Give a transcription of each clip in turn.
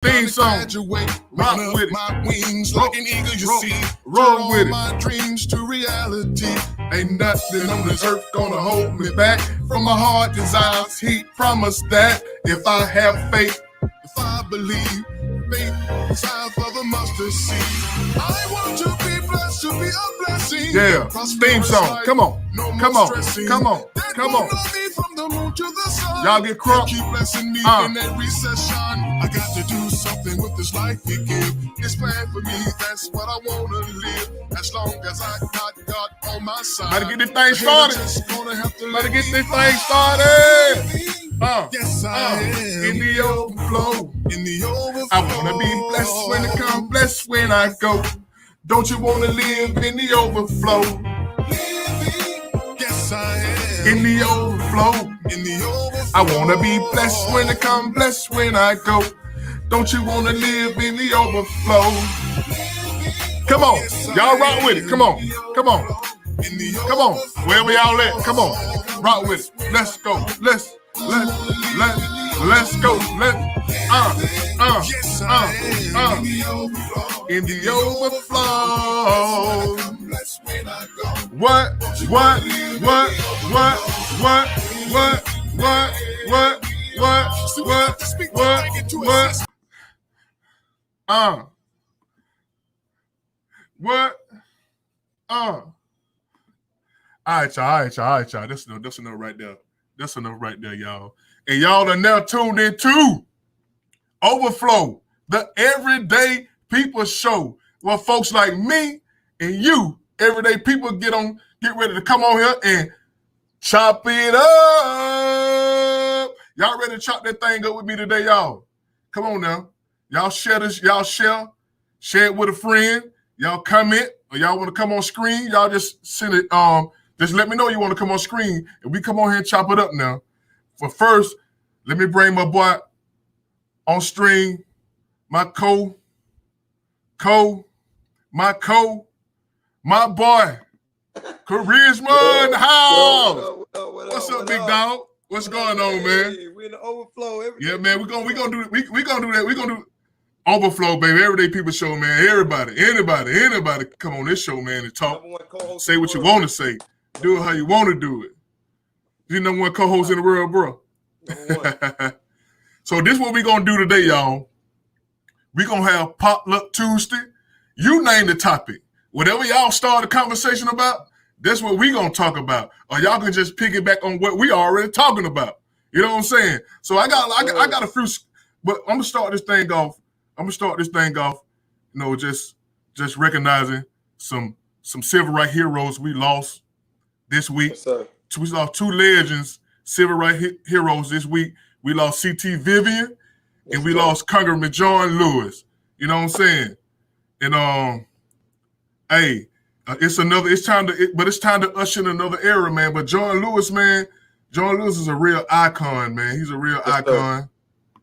Theme song. Rock with it. My wings like an eagle, you see. Roll with it. My dreams to reality. Ain't nothing on this earth gonna hold me back from my heart desires. He promised that if I have faith, if I believe, faith is half of a mustard seed. I want to be blessed, to be a blessing. Yeah, theme song. Come on. Come on. Come on. Come on. From the moon to the sun. Y'all get crunk. Keep blessing me in every session. I got to do something with this life he give. It's planned for me, that's what I wanna live. As long as I got God on my side. Better get this thing started. Better get this thing started. Yes, I am. In the overflow. In the overflow. I wanna be blessed when it comes, blessed when I go. Don't you wanna live in the overflow? Yes, I am. In the overflow. In the overflow. I wanna be blessed when it comes, blessed when I go. Don't you wanna live in the overflow? Come on, y'all rock with it. Come on, come on, come on. Wherever y'all at, come on, rock with it. Let's go. Let's go. In the overflow. What? All right, y'all. That's enough right there. That's enough right there, y'all. And y'all are now tuned into Overflow, the everyday people show. Well, folks like me and you, everyday people, get ready to come on here and chop it up. Y'all ready to chop that thing up with me today, y'all? Come on now. Y'all share this. Y'all share it with a friend. Y'all comment, or y'all want to come on screen. Y'all just send it. Just let me know you want to come on screen, and we come on here and chop it up now. But first, let me bring my boy on stream, my boy, Charisma in the house. What's up, big dog? What's going on, man? We in the overflow. Yeah, man. We gonna do that. We gonna do Overflow, baby. Everyday people show, man. Anybody come on this show, man, and talk. Say what you want to say. Do it how you want to do it. You number one co-host in the world, bro. So this is what we gonna do today, y'all. We gonna have Potluck Tuesday. You name the topic. Whatever y'all start a conversation about, that's what we gonna talk about. Or y'all can just piggyback on what we already talking about. You know what I'm saying? So I got a few, but I'm gonna start this thing off. You know, just recognizing some civil rights heroes we lost this week. Yes, sir. We lost two legends, civil rights heroes this week. We lost C.T. Vivian, and we lost Congressman John Lewis. You know what I'm saying? And it's time to usher in another era, man. But John Lewis is a real icon, man. He's a real icon.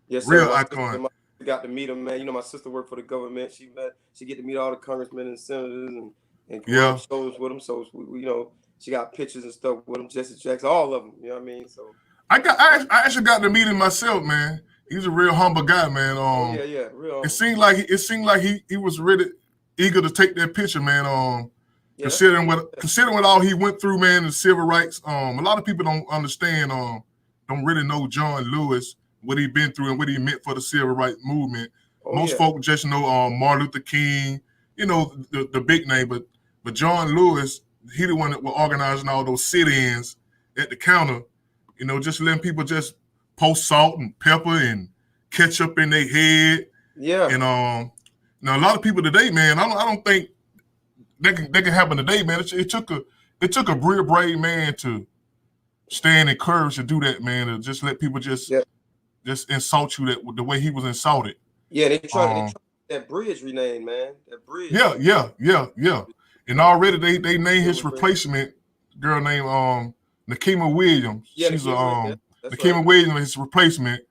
Yes, real sir. icon. Got to meet him, man. You know, my sister worked for the government. She get to meet all the congressmen and senators and shows with them. So she got pictures and stuff with him. Jesse Jackson, all of them. You know what I mean? So I actually got to meet him myself, man. He's a real humble guy, man. Real. It seemed like he was really eager to take that picture, man. Considering what all he went through, man, the civil rights. A lot of people don't understand. Don't really know John Lewis, what he been through and what he meant for the civil rights movement. Most folk just know Martin Luther King, you know, the big name, but John Lewis, he the one that was organizing all those sit-ins at the counter, you know, just letting people just post salt and pepper and ketchup in their head. Yeah. And now a lot of people today, man, I don't think that can happen today, man. It took a real brave man to stand in courage to do that, man, to just let people just insult you the way he was insulted. Yeah, they tried that bridge renamed, man. That bridge. Yeah. And already they named his replacement girl named Nakima Williams. Yeah, she's Nakima right. Williams, his replacement.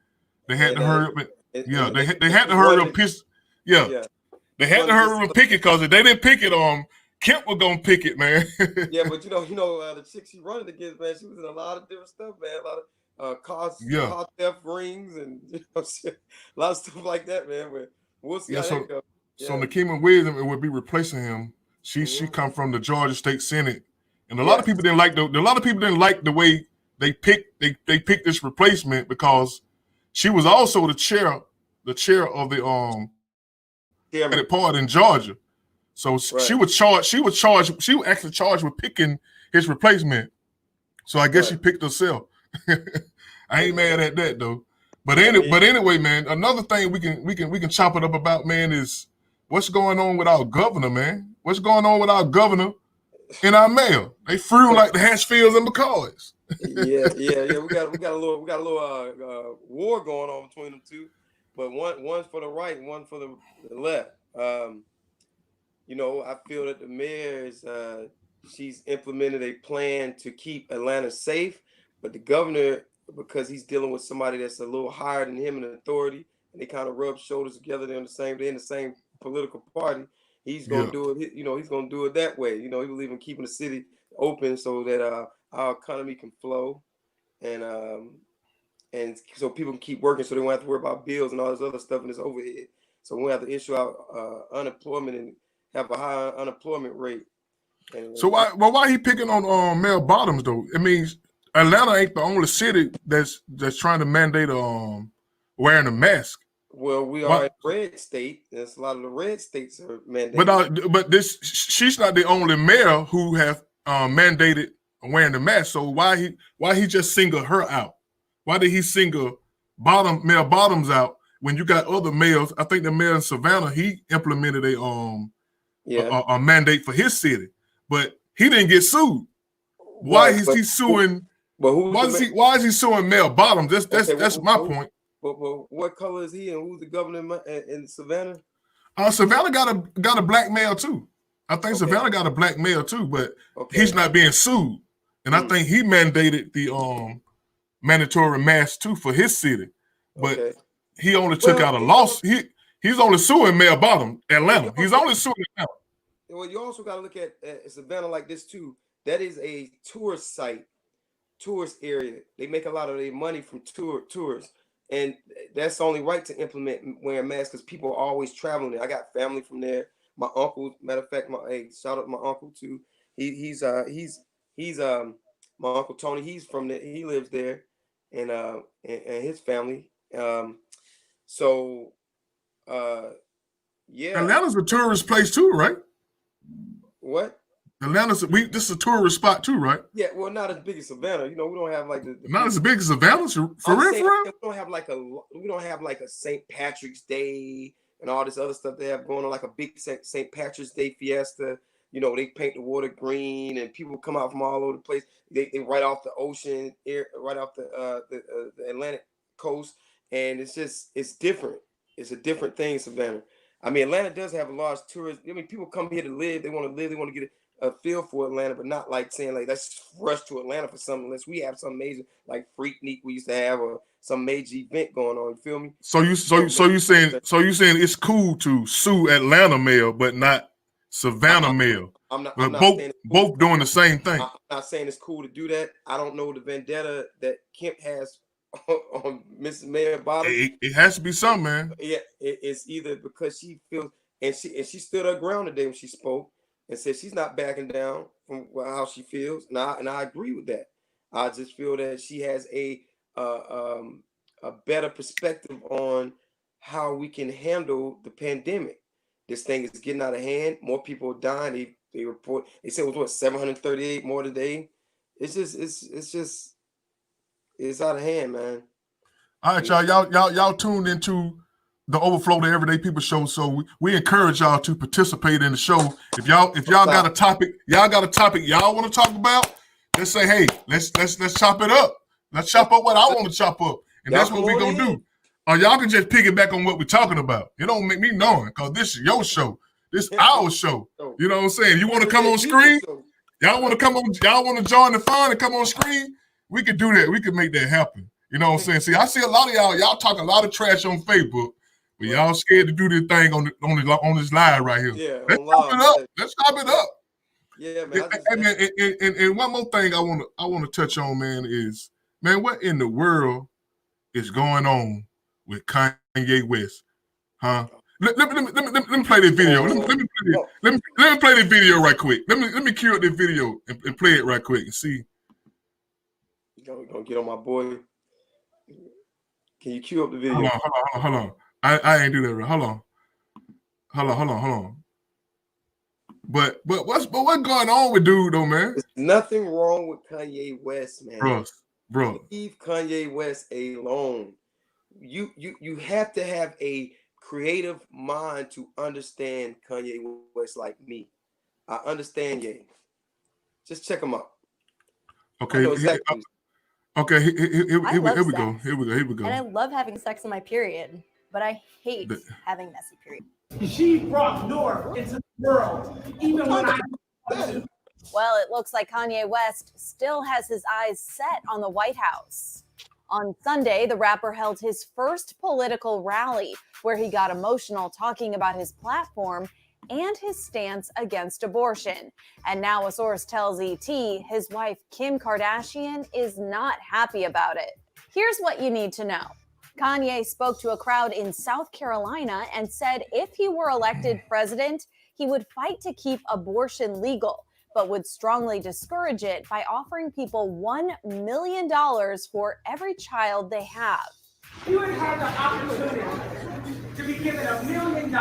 They had to hurry up. They had to hurry up. They had to hurry up and pick it because if they didn't pick it, Kemp was gonna pick it, man. Yeah, but you know, the chick she running against, man, she was in a lot of different stuff, man. car theft rings, and a lot of stuff like that, man. But we'll see how that goes. So Nikema Williams would be replacing him. She come from the Georgia State Senate, and a lot of people didn't like the way they picked this replacement, because she was also the chair of the Democratic Party in Georgia. So she was actually charged with picking his replacement. So I guess she picked herself. I ain't mad at that though. But anyway, man, another thing we can chop it up about, man, is what's going on with our governor, man. What's going on with our governor and our mayor? They free like the Hatchfields and McCoys. Yeah. We got a little war going on between them two, but one's for the right, and one for the left. I feel that the mayor is she's implemented a plan to keep Atlanta safe, but the governor, because he's dealing with somebody that's a little higher than him in authority, and they kind of rub shoulders together. They're in the same political party. He's gonna do it. He's gonna do it that way. He believes in keeping the city open so that our economy can flow, and so people can keep working, so they won't have to worry about bills and all this other stuff and this overhead. So we won't have to issue out unemployment and have a high unemployment rate. So why he picking on Mel Bottoms though? I mean, Atlanta ain't the only city that's trying to mandate wearing a mask. Well, we are a red state. There's a lot of the red states are mandated. But she's not the only mayor who have mandated wearing the mask. So why he just single her out? Why did he single Mel Bottoms out when you got other mayors? I think the mayor in Savannah, he implemented a mandate for his city, but he didn't get sued. Why is he suing? Why is he suing Mel Bottoms? That's my point. But what color is he, and who's the governor in Savannah? Savannah got a black mayor too. I think Savannah got a black mayor too, but he's not being sued. And I think he mandated the mandatory mask too for his city. But he only took out a loss. He's only suing Mel Bottom, Atlanta. He's only suing Atlanta. Well, you also got to look at Savannah like this too. That is a tourist site, tourist area. They make a lot of their money from tourists. And that's the only right to implement wearing masks, because people are always traveling there. I got family from there. My uncle, matter of fact, shout out to my uncle too. He's my Uncle Tony. He's from there. He lives there, and his family. Atlanta's a tourist place too, right? What? This is a tourist spot too, right? Yeah, well, not as big as Savannah. We don't have like not as big as Savannah, for real. We don't have like a St. Patrick's Day and all this other stuff they have going on, like a big St. Patrick's Day fiesta. They paint the water green, and people come out from all over the place. They right off the ocean, right off the Atlantic coast, and it's different. It's a different thing, Savannah. I mean, Atlanta does have a large tourist. I mean, people come here to live. They want to live. They want to get a feel for Atlanta, but not like saying like let's rush to Atlanta for something unless we have some major like Freaknik we used to have, or some major event going on. You feel me? So you saying it's cool to sue Atlanta mayor, but not Savannah mayor. I'm not both doing the same thing. I'm not saying it's cool to do that. I don't know the vendetta that Kemp has on Mrs. Mayor Bottom. It has to be something, man. Yeah, it's either because she feels, and she stood her ground today when she spoke and said she's not backing down from how she feels, and I agree with that. I just feel that she has a better perspective on how we can handle the pandemic. This thing is getting out of hand. More people are dying. They report. They said it was 738 more today. It's out of hand, man. All right, y'all tuned into the Overflow, the Everyday People Show. So we encourage y'all to participate in the show. If y'all got a topic, y'all want to talk about, let's say, hey, let's chop it up. Let's chop up what I want to chop up, and that's what we're gonna do. Or y'all can just piggyback on what we're talking about. It don't make me knowing, because this is your show. This is our show. You know what I'm saying? You want to come on screen? Y'all want to come on? Y'all want to join the fun and come on screen? We could do that. We could make that happen. You know what I'm saying? See, I see a lot of y'all talk a lot of trash on Facebook, but y'all scared to do this thing on this live right here. Yeah, let's chop it up. Let's chop it up. Yeah, man. And one more thing I want to touch on, man, is Man, what in the world is going on with Kanye West? Huh? Let me play this video. Let me play this video right quick. Let me cue up this video and play it right quick and see. You're gonna get on my boy. Can you cue up the video? Hold on. I ain't do that right. Hold on. But what's going on with dude though, man? There's nothing wrong with Kanye West, man. Bro. Leave Kanye West alone. You have to have a creative mind to understand Kanye West like me. I understand Ye. Just check him out. Okay. Exactly. Okay, here we go. And I love having sex on my period, but I hate having messy period. She brought North into the world, even when I. Well, it looks like Kanye West still has his eyes set on the White House. On Sunday, the rapper held his first political rally where he got emotional talking about his platform and his stance against abortion. And now a source tells ET his wife, Kim Kardashian, is not happy about it. Here's what you need to know. Kanye spoke to a crowd in South Carolina and said if he were elected president, he would fight to keep abortion legal, but would strongly discourage it by offering people $1 million for every child they have. You would have the opportunity to be given $1 million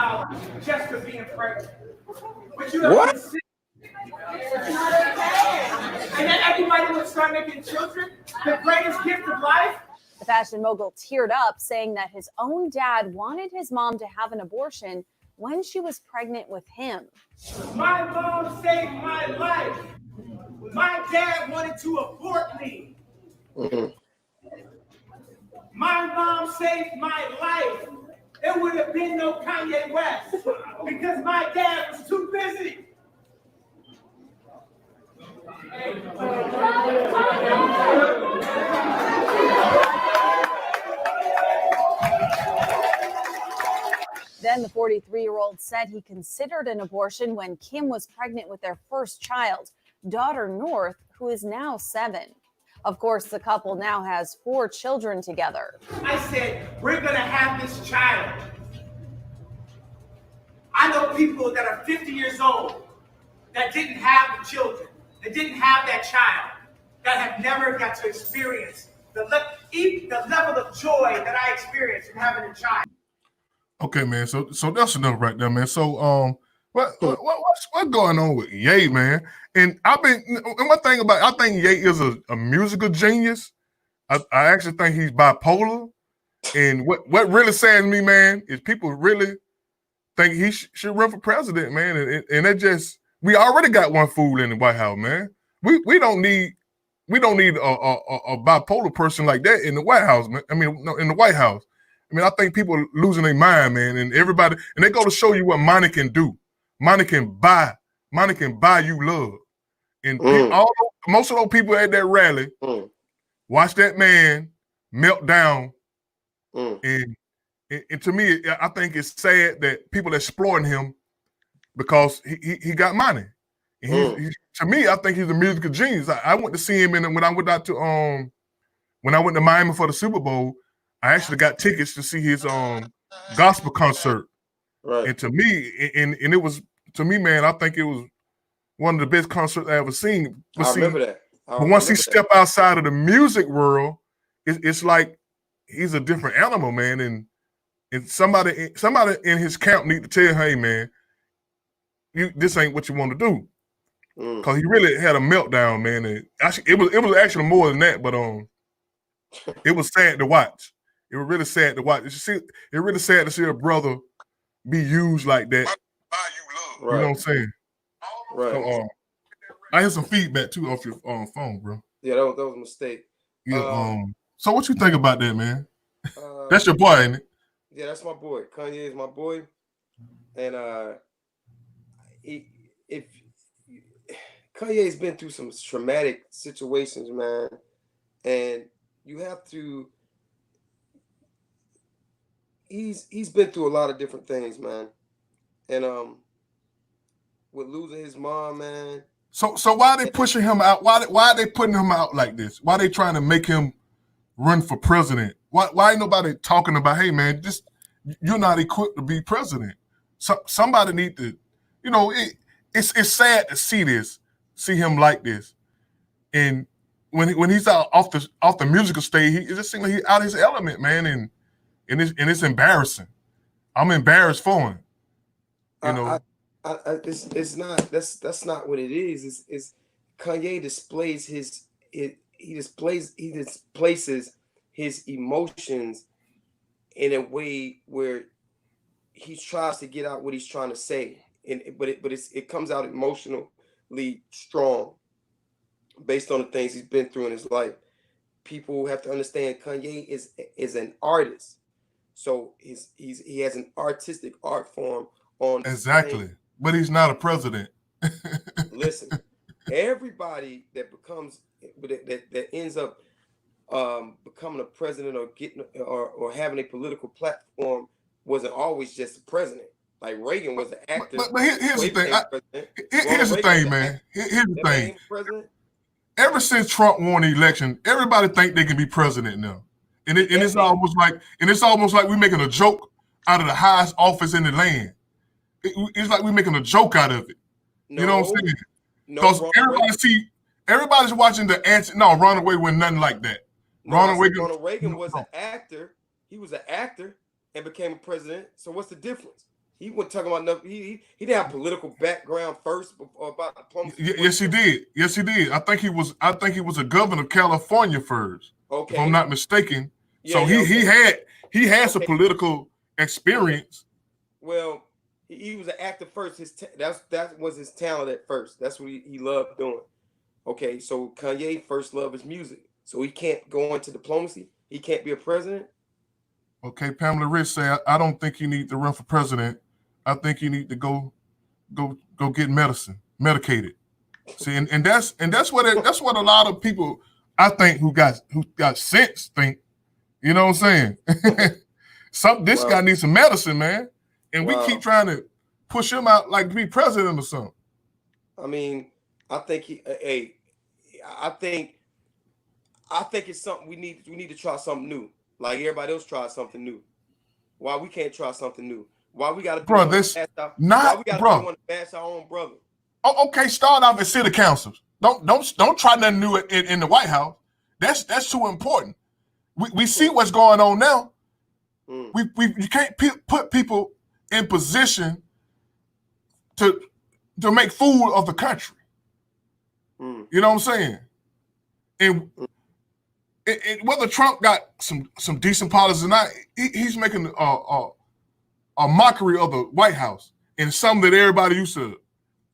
just for being pregnant. But you have what? And then everybody would start making children, the greatest gift of life. The fashion mogul teared up, saying that his own dad wanted his mom to have an abortion when she was pregnant with him. My mom saved my life. My dad wanted to abort me. My mom saved my life. There would have been no Kanye West because my dad was too busy. Then the 43-year-old said he considered an abortion when Kim was pregnant with their first child, daughter North, who is now 7. Of course, the couple now has 4 children together. I said, we're going to have this child. I know people that are 50 years old that didn't have the children, that didn't have that child, that have never got to experience the level of joy that I experienced from having a child. Okay, man. So that's enough right there, man. So what's going on with Ye, man? And one thing about I think Ye is a musical genius. I actually think he's bipolar. And what really saddens me, man, is people really think he should run for president, man. And it just we already got one fool in the White House, man. We don't need a bipolar person like that in the White House, man. I mean, no, in the White House. I mean, I think people are losing their mind, man, and everybody, and they go to show you what money can do. Money can buy you love. And most of those people at that rally watch that man melt down. And to me, I think it's sad that people are exploiting him because he got money. And to me, I think he's a musical genius. I went to see him when I went to Miami for the Super Bowl. I actually got tickets to see his gospel concert. Right. And to me, and it was man, I think it was one of the best concerts I ever seen. But I remember that. But once he stepped outside of the music world, it's like he's a different animal, man. And somebody in his camp need to tell him, hey, man, this ain't what you want to do. Because he really had a meltdown, man. And actually, it was actually more than that, but it was sad to watch. It was really sad to watch. It's really sad to see a brother be used like that. You know what I'm saying? Right. So, I hear some feedback too off your phone, bro. Yeah, that was a mistake. Yeah. So what you think about that, man? That's your boy, ain't it? Yeah, that's my boy. Kanye is my boy, and if Kanye's been through some traumatic situations, man, and you have to. He's been through a lot of different things, man, and with losing his mom, man. So why are they pushing him out? Why are they putting him out like this? Why are they trying to make him run for president? Why ain't nobody talking about, hey man, you're not equipped to be president? So somebody need to, you know, it's sad to see him like this. And when he's out off the musical stage, it just seems like he's out of his element, man, and it's embarrassing. I'm embarrassed for him. You know, it's not. That's not what it is. It's Kanye displays he displaces his emotions in a way where he tries to get out what he's trying to say, but it comes out emotionally strong based on the things he's been through in his life. People have to understand Kanye is an artist, so he has an artistic art form on exactly, but he's not a president. Listen, everybody that ends up becoming a president or getting or having a political platform wasn't always just a president. Like Reagan was an actor. But here's the thing. Here's the thing, man. Here's the thing. Ever since Trump won the election, everybody think they can be president now, and it's almost like we're making a joke out of the highest office in the land. It's like we're making a joke out of it. You know what I'm saying? Because everybody's watching the answer. No, Ronald Reagan was nothing like that. Ronald Reagan was an actor. He was an actor and became a president. So what's the difference? He wasn't talking about nothing. He didn't have political background first about diplomacy. Yes, he did. Yes, he did. I think he was a governor of California first. Okay. If I'm not mistaken. Yeah, so he had some political experience. Well, he was an actor first. That was his talent at first. That's what he loved doing. Okay, so Kanye first love is music. So he can't go into diplomacy. He can't be a president. Okay, Pamela Rich said, I don't think he need to run for president. I think he need to go get medicated. See, and that's what a lot of people I think who got sense think. You know what I'm saying? This guy needs some medicine, man. And we keep trying to push him out like to be president or something. I mean, I think it's something we need to try something new. Like everybody else tried something new. Why we can't try something new? Why we got to be one to bash our own brother? Oh, okay, start off at city councils. Don't try nothing new in the White House. That's too important. We see what's going on now. You can't put people in position to make fool of the country. You know what I'm saying? And whether Trump got some decent policies or not, he's making a mockery of the White House and something that everybody used to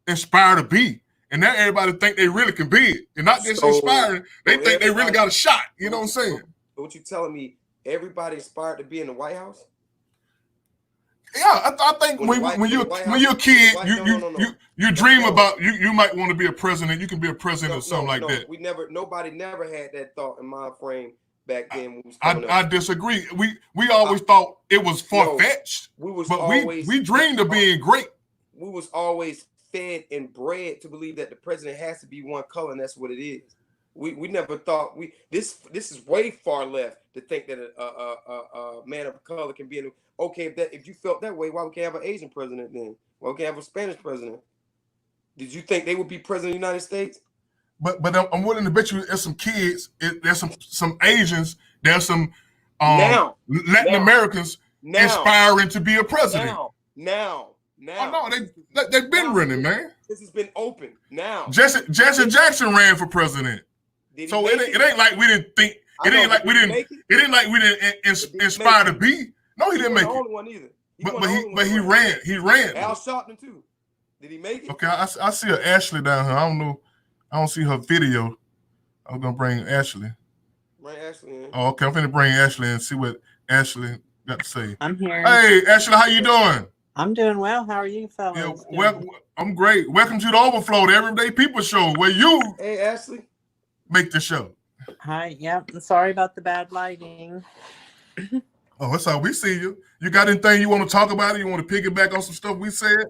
aspire to be. And now everybody think they really can be it. And not just inspiring, they think they really got a shot. You know what I'm saying? So what you telling me, everybody inspired to be in the White House? Yeah, I think when you're a kid, you dream about you might want to be a president. You can be a president or something like that. Nobody never had that thought in my frame back then. When we was I disagree. We always thought it was far-fetched. We dreamed of being great. We was always fed and bred to believe that the president has to be one color, and that's what it is. We never thought this is way far left to think that a man of color can be in. Okay, if you felt that way, why we can't have an Asian president then? Why we can't have a Spanish president? Did you think they would be president of the United States? But I'm willing to bet you there's some kids, there's some Asians, there's some Latin Americans aspiring to be a president. Now. Oh no, they've been running, man. This has been open now. Jesse Jackson ran for president. So it ain't like we didn't think. It ain't like we didn't inspire to be. No, he didn't make it. Only one either. But he ran. He ran. Al Sharpton too. Did he make it? Okay, I see her Ashley down here. I don't know. I don't see her video. I'm gonna bring Ashley. Bring Ashley in. Oh, okay. I'm finna bring Ashley and see what Ashley got to say. I'm here. Hey, Ashley, how you doing? I'm doing well. How are you, fellas? Yeah, well, I'm great. Welcome to the Overflow, the Everyday People Show, where you make the show. Hi. Yep. I'm sorry about the bad lighting. Oh, that's how we see you. You got anything you want to talk about? You want to piggyback on some stuff we said?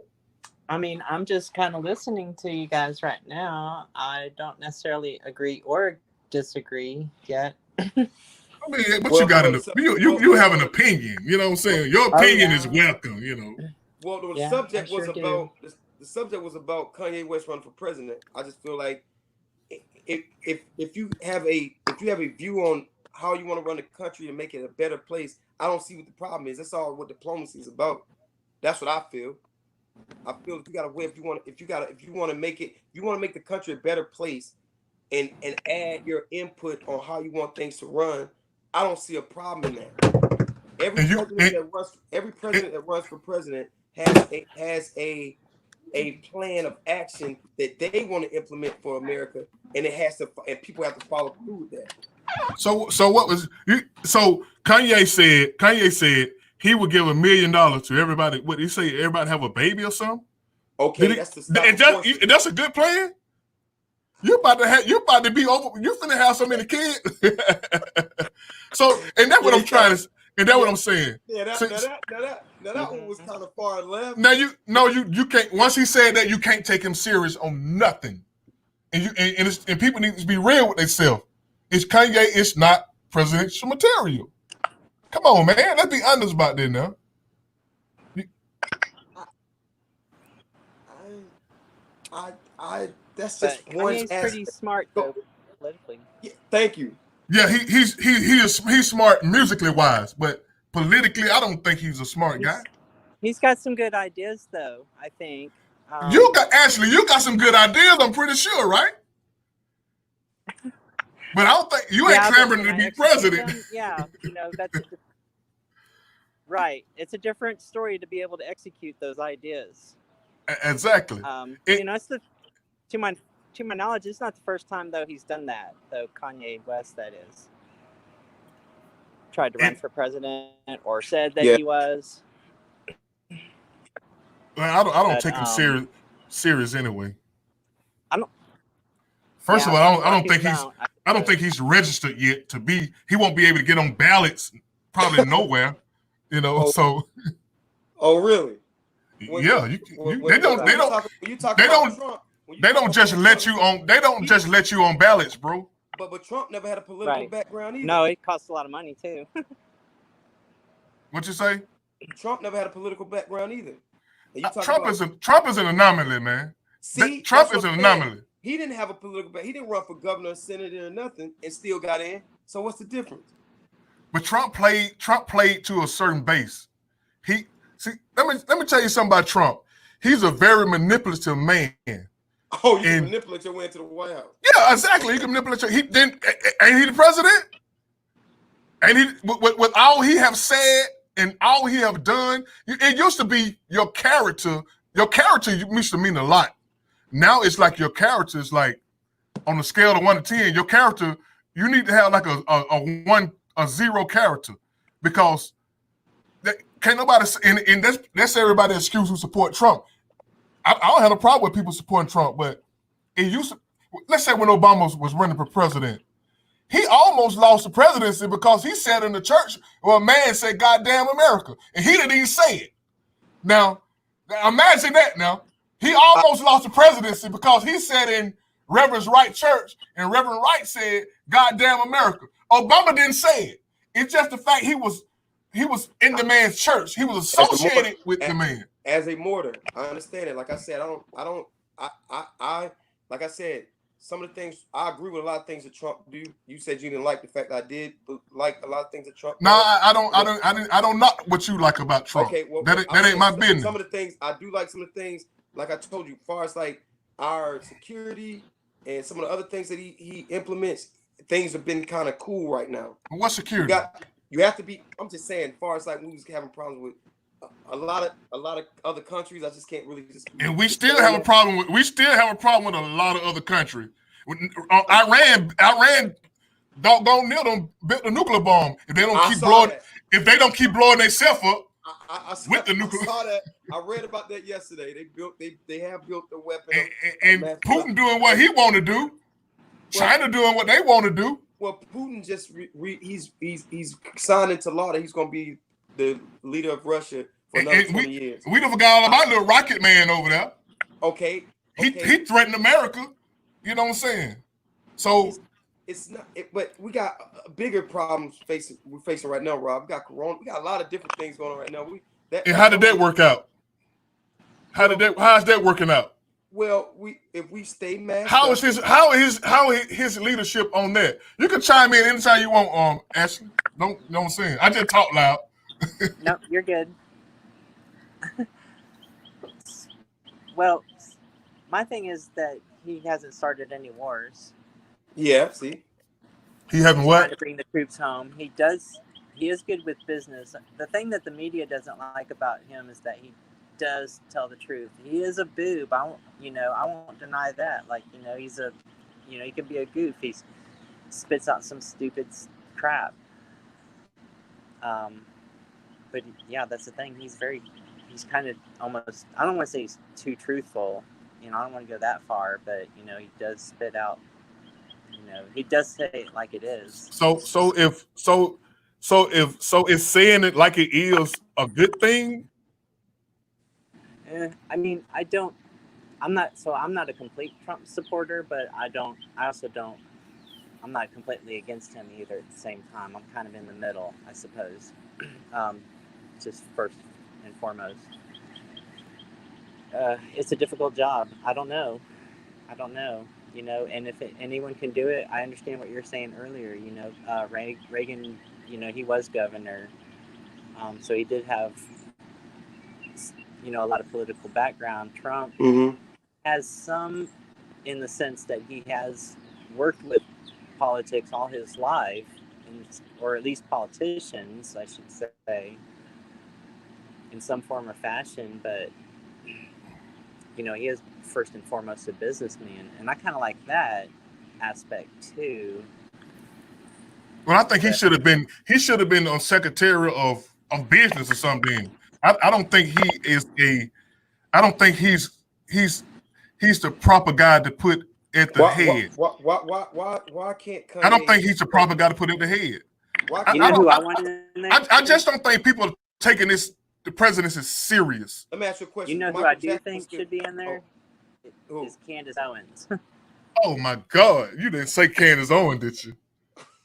I mean, I'm just kind of listening to you guys right now. I don't necessarily agree or disagree yet. I mean, what you got in the you have an opinion, you know what I'm saying? Your opinion is welcome, you know. Well, the Yeah, subject I was sure do. about the subject was about Kanye West running for president. I just feel like if you have a view on how you want to run the country and make it a better place, I don't see what the problem is. That's all what diplomacy is about. That's what I feel. I feel if you got a way, if you want to make the country a better place, and add your input on how you want things to run, I don't see a problem in that. Every president that runs for president has a plan of action that they want to implement for America, and people have to follow through with that. So what was you? So Kanye said he would give $1 million to everybody. What did he say? Everybody have a baby or something? Okay, that's a good plan. You about to be over. You finna have so many kids. So, and that's what I'm trying to. And that's what I'm saying. Yeah, that one was kind of far left. Now you can't. Once he said that, you can't take him serious on nothing. And people need to be real with themselves. It's Kanye. It's not presidential material. Come on, man. Let's be honest about that now. That's just but one Kanye's aspect. pretty smart though, politically. Yeah, thank you. Yeah, he's smart musically wise, but politically, I don't think he's a smart guy. He's got some good ideas though, I think. You got some good ideas, I'm pretty sure, right? But I don't think you ain't clamoring to be president. Yeah, that's right. It's a different story to be able to execute those ideas. Exactly. It's to my knowledge, it's not the first time though he's done that. Though Kanye West, that is, tried to run for president or said that he was. Well, I don't take him serious anyway. I don't. First of all, I don't think he's registered yet to be. He won't be able to get on ballots probably nowhere. So. Oh really? They don't just let you on ballots, bro. But Trump never had a political background either. No, it costs a lot of money too. What you say? Trump never had a political background either. Trump is an anomaly, man. See, Trump is an anomaly. He didn't have a political background. He didn't run for governor, senator, or nothing, and still got in. So what's the difference? But Trump played to a certain base. Let me tell you something about Trump. He's a very manipulative man. Oh, you can manipulate your way into the White House. Yeah, exactly. He can manipulate ain't he the president? And he with all he have said and all he have done, it used to be your character. Your character used to mean a lot. Now it's like your character is like on a scale of 1 to 10. Your character, you need to have like a 0 character, because can't nobody, and that's everybody excuse who support Trump. I don't have a problem with people supporting Trump, but it used to, let's say when Obama was running for president, he almost lost the presidency because he sat in the church where a man said, "Goddamn America," and he didn't even say it. Now, imagine that now. He almost lost the presidency because he sat in Reverend Wright Church, and Reverend Wright said, "Goddamn America." Obama didn't say it. It's just the fact he was in the man's church. He was associated with the man. As a martyr, I understand it. Like I said, like I said, some of the things, I agree with a lot of things that Trump do. You said you didn't like the fact that I did like a lot of things that Trump. No, I don't know what you like about Trump. Okay, well, that ain't my business. Some of the things I do like. Some of the things, like I told you, as far as like our security and some of the other things that he implements, things have been kind of cool right now. What security? You have to be. I'm just saying, as far as like we was having problems with a lot of other countries, I just can't really just. And we still have a problem with. We still have a problem with a lot of other countries. Iran, doggone near them built the nuclear bomb. If they don't keep blowing themselves up with the nuclear. I saw that. I read about that yesterday. They have built the weapon. And Putin doing what he want to do. China doing what they want to do. Well, Putin just he's signed into law that he's going to be the leader of Russia for another 20 years. We don't forget all about little rocket man over there. Okay. He threatened America. You know what I'm saying? So it's not. But we got bigger problems we're facing right now, Rob. We got Corona. We got a lot of different things going on right now. And how did that work out? How's that working out? Well, if we stay masked, how is his leadership on that? You can chime in anytime you want, Ashley. Don't say it. I just talk loud. No, you're good. Well, my thing is that he hasn't started any wars. Yeah, see, he hasn't what? Trying to bring the troops home. He does. He is good with business. The thing that the media doesn't like about him is that he does tell the truth. He is a boob. I won't deny that. Like, he's he can be a goof. He spits out some stupid crap. But yeah, that's the thing. He's kind of almost, I don't want to say he's too truthful. I don't want to go that far, but he does spit out. He does say it like it is. So if saying it like it is a good thing? I mean, I'm not a complete Trump supporter, but I'm not completely against him either at the same time. I'm kind of in the middle, I suppose. Just first and foremost. It's a difficult job. I don't know. And if anyone can do it, I understand what you're saying earlier. Reagan, he was governor. So he did have, a lot of political background. Trump has some, in the sense that he has worked with politics all his life, or at least politicians, I should say, in some form or fashion. But he is first and foremost a businessman, and I kind of like that aspect too. Well, I think he should have been on Secretary of Business or something. I don't think he's the proper guy to put at the head. Why can't Kanye? I don't think he's the proper guy to put at the head. I just don't think people are taking the presidency serious. Let me ask you a question. Who I do think should be in there is Candace Owens. Oh my God! You didn't say Candace Owens, did you?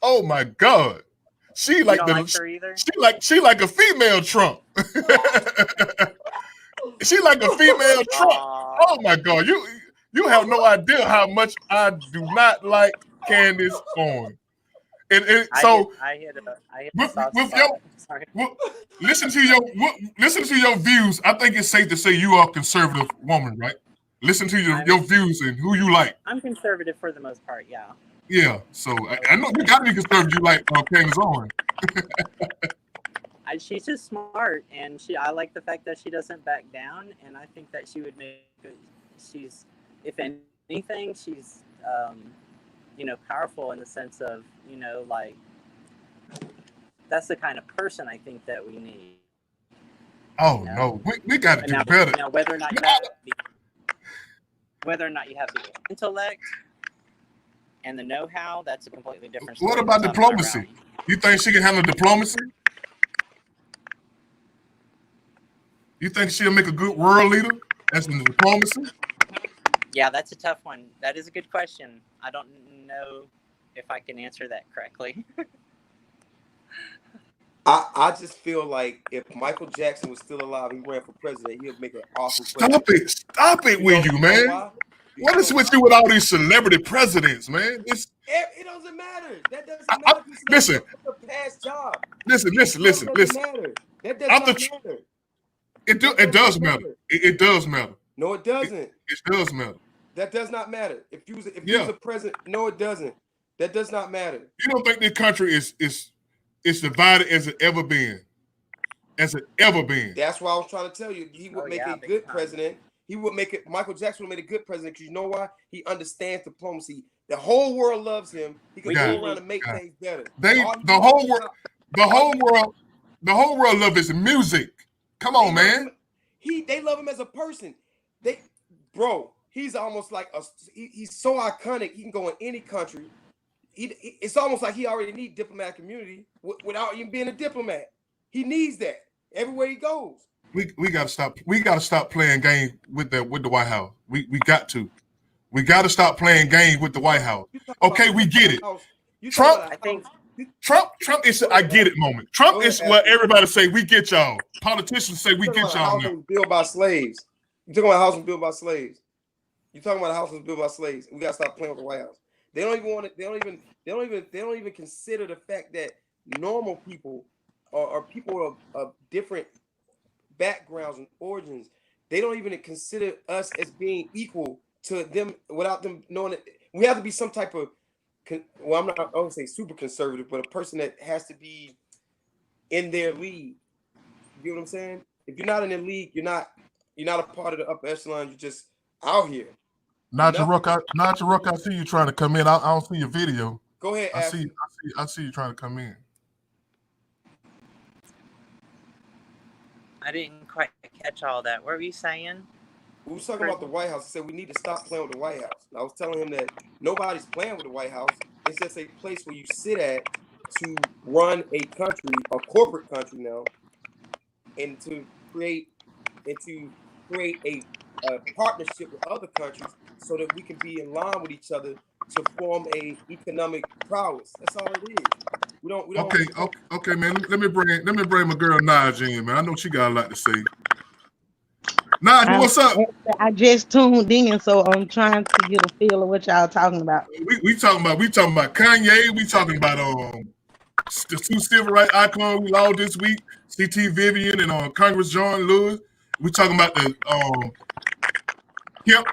Oh my God! She like her either? She like a female Trump. She like a female Trump. Oh my God! You have no idea how much I do not like Candace Owens. Listen to your views. I think it's safe to say you are a conservative woman, right? Listen to your views and who you like. I'm conservative for the most part, yeah. Yeah, so I know you got to be conservative. You like Candace Owens. She's just smart, and I like the fact that she doesn't back down, and I think that she would make. If anything, she's powerful in the sense of that's the kind of person I think that we need. Oh no, we got to do better. Whether or not you have the intellect and the know-how, that's a completely different story. What about diplomacy? You think she can handle diplomacy? You think she'll make a good world leader as in diplomacy? Yeah, that's a tough one. That is a good question. I don't know if I can answer that correctly. I just feel like if Michael Jackson was still alive, he ran for president, he would make an awesome president. Stop it with you, man. What is with you with all these celebrity presidents, man? It doesn't matter. That doesn't matter. Listen. It's a past job. Listen. That doesn't matter. That does not matter. It does matter. It does matter. No, it doesn't. It does matter. That does not matter. If you was a president, no, it doesn't. That does not matter. You don't think this country is divided as it ever been? As it ever been. That's why I was trying to tell you. He would make a good president. He would make it. Michael Jackson would make a good president because you know why? He understands diplomacy. The whole world loves him. He can go around and make things better. The whole world loves his music. Come on, man. They love him as a person. He's almost like he's so iconic. He can go in any country. It's almost like he already needs diplomatic immunity without even being a diplomat. He needs that everywhere he goes. We gotta stop. We gotta stop playing games with the White House. We got to. We gotta stop playing games with the White House. Okay, we get it. Trump, about I think Trump is a I get it moment. Trump is what everybody say we get y'all. Politicians say we get y'all now. Built by slaves. You talking about a house was built by slaves? You talking about a house was built by slaves? We gotta stop playing with the White House. They don't even want it. They don't even consider the fact that normal people or people of different backgrounds and origins, they don't even consider us as being equal to them without them knowing that we have to be some type of, well, I don't say super conservative, but a person that has to be in their league. You know what I'm saying? If you're not in their league, you're not a part of the upper echelon. You're just out here. Not Rook, I see you trying to come in. I don't see your video. Go ahead, I see you trying to come in. I didn't quite catch all that. What were you saying? We was talking about the White House. I said we need to stop playing with the White House. And I was telling him that nobody's playing with the White House. It's just a place where you sit at to run a country, a corporate country now, and to create a partnership with other countries so that we can be in line with each other to form a economic prowess. That's all it is. We don't. Okay, man. Let me bring my girl Naj in, man. I know she got a lot to say. Naj, what's up? I just tuned in, so I'm trying to get a feel of what y'all talking about. We talking about Kanye. We talking about the two civil rights icons we lost this week, CT Vivian and Congress John Lewis. We talking about the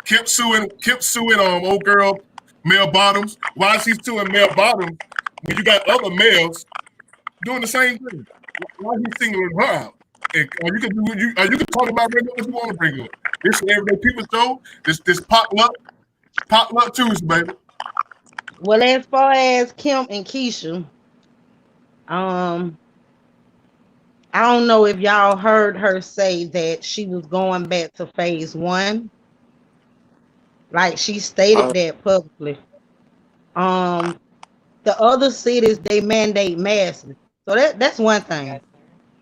Kemp suing old girl Mel Bottoms. Why is he suing Mel Bottoms when you got other males doing the same thing? Why is he singling her out? And you can talk about what you want to bring up. This is Everyday People Show. This potluck Tuesday, baby. Well, as far as Kim and Keisha, I don't know if y'all heard her say that she was going back to phase 1. Like she stated that publicly. The other cities, they mandate masks. So that's one thing.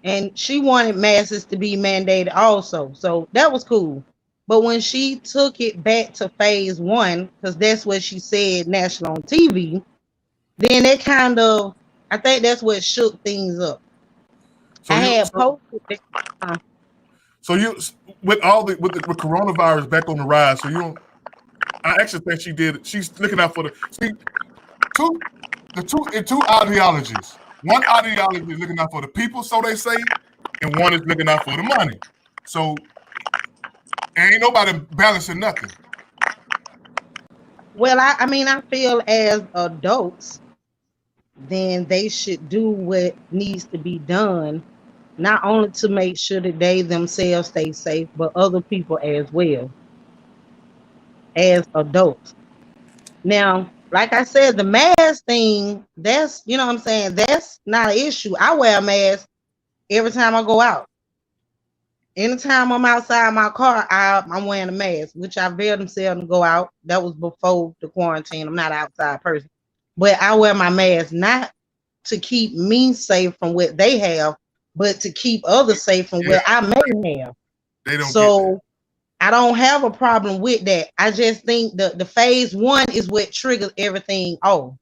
And she wanted masks to be mandated also. So that was cool. But when she took it back to phase 1, because that's what she said national on TV, then it kind of, I think that's what shook things up. So I had posted that. So you, with coronavirus back on the rise, so you don't, I actually think she did. She's looking out for two ideologies. One ideology is looking out for the people, so they say, and one is looking out for the money. So ain't nobody balancing nothing. Well, I mean, I feel as adults, then they should do what needs to be done, not only to make sure that they themselves stay safe, but other people as well, as adults. Now, like I said, the mask thing, that's, you know what I'm saying, that's not an issue. I wear a mask every time I go out. Anytime I'm outside my car, I'm wearing a mask, which I very seldom go out. That was before the quarantine. I'm not an outside person. But I wear my mask not to keep me safe from what they have, but to keep others safe from what I may have. They don't so I don't have a problem with that. I just think the phase 1 is what triggers everything off.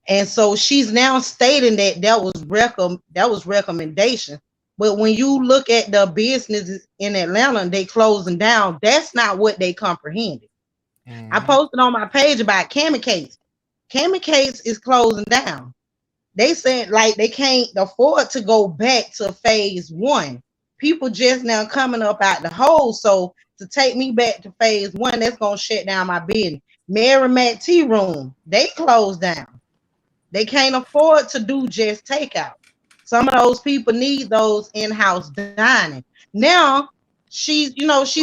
And so she's now stating that was recommendation. But when you look at the businesses in Atlanta, they closing down. That's not what they comprehended. Mm-hmm. I posted on my page about Cammy Cakes. Cammy Cakes is closing down. They said like they can't afford to go back to phase 1. People just now coming up out the hole. So to take me back to phase 1, that's gonna shut down my business. Merrimack Tea Room, they closed down. They can't afford to do just takeout. Some of those people need those in-house dining. Now she's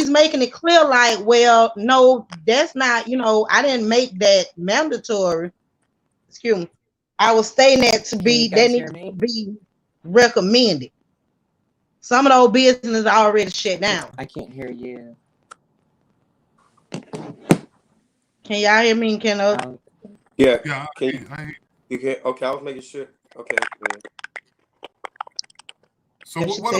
making it clear like, well, no, that's not, I didn't make that mandatory. Excuse me. I was stating that to be, that needs to be recommended. Some of those businesses are already shut down. I can't hear you. Can y'all hear me? Yeah. You can. Okay, I was making sure. Okay. Yeah. So what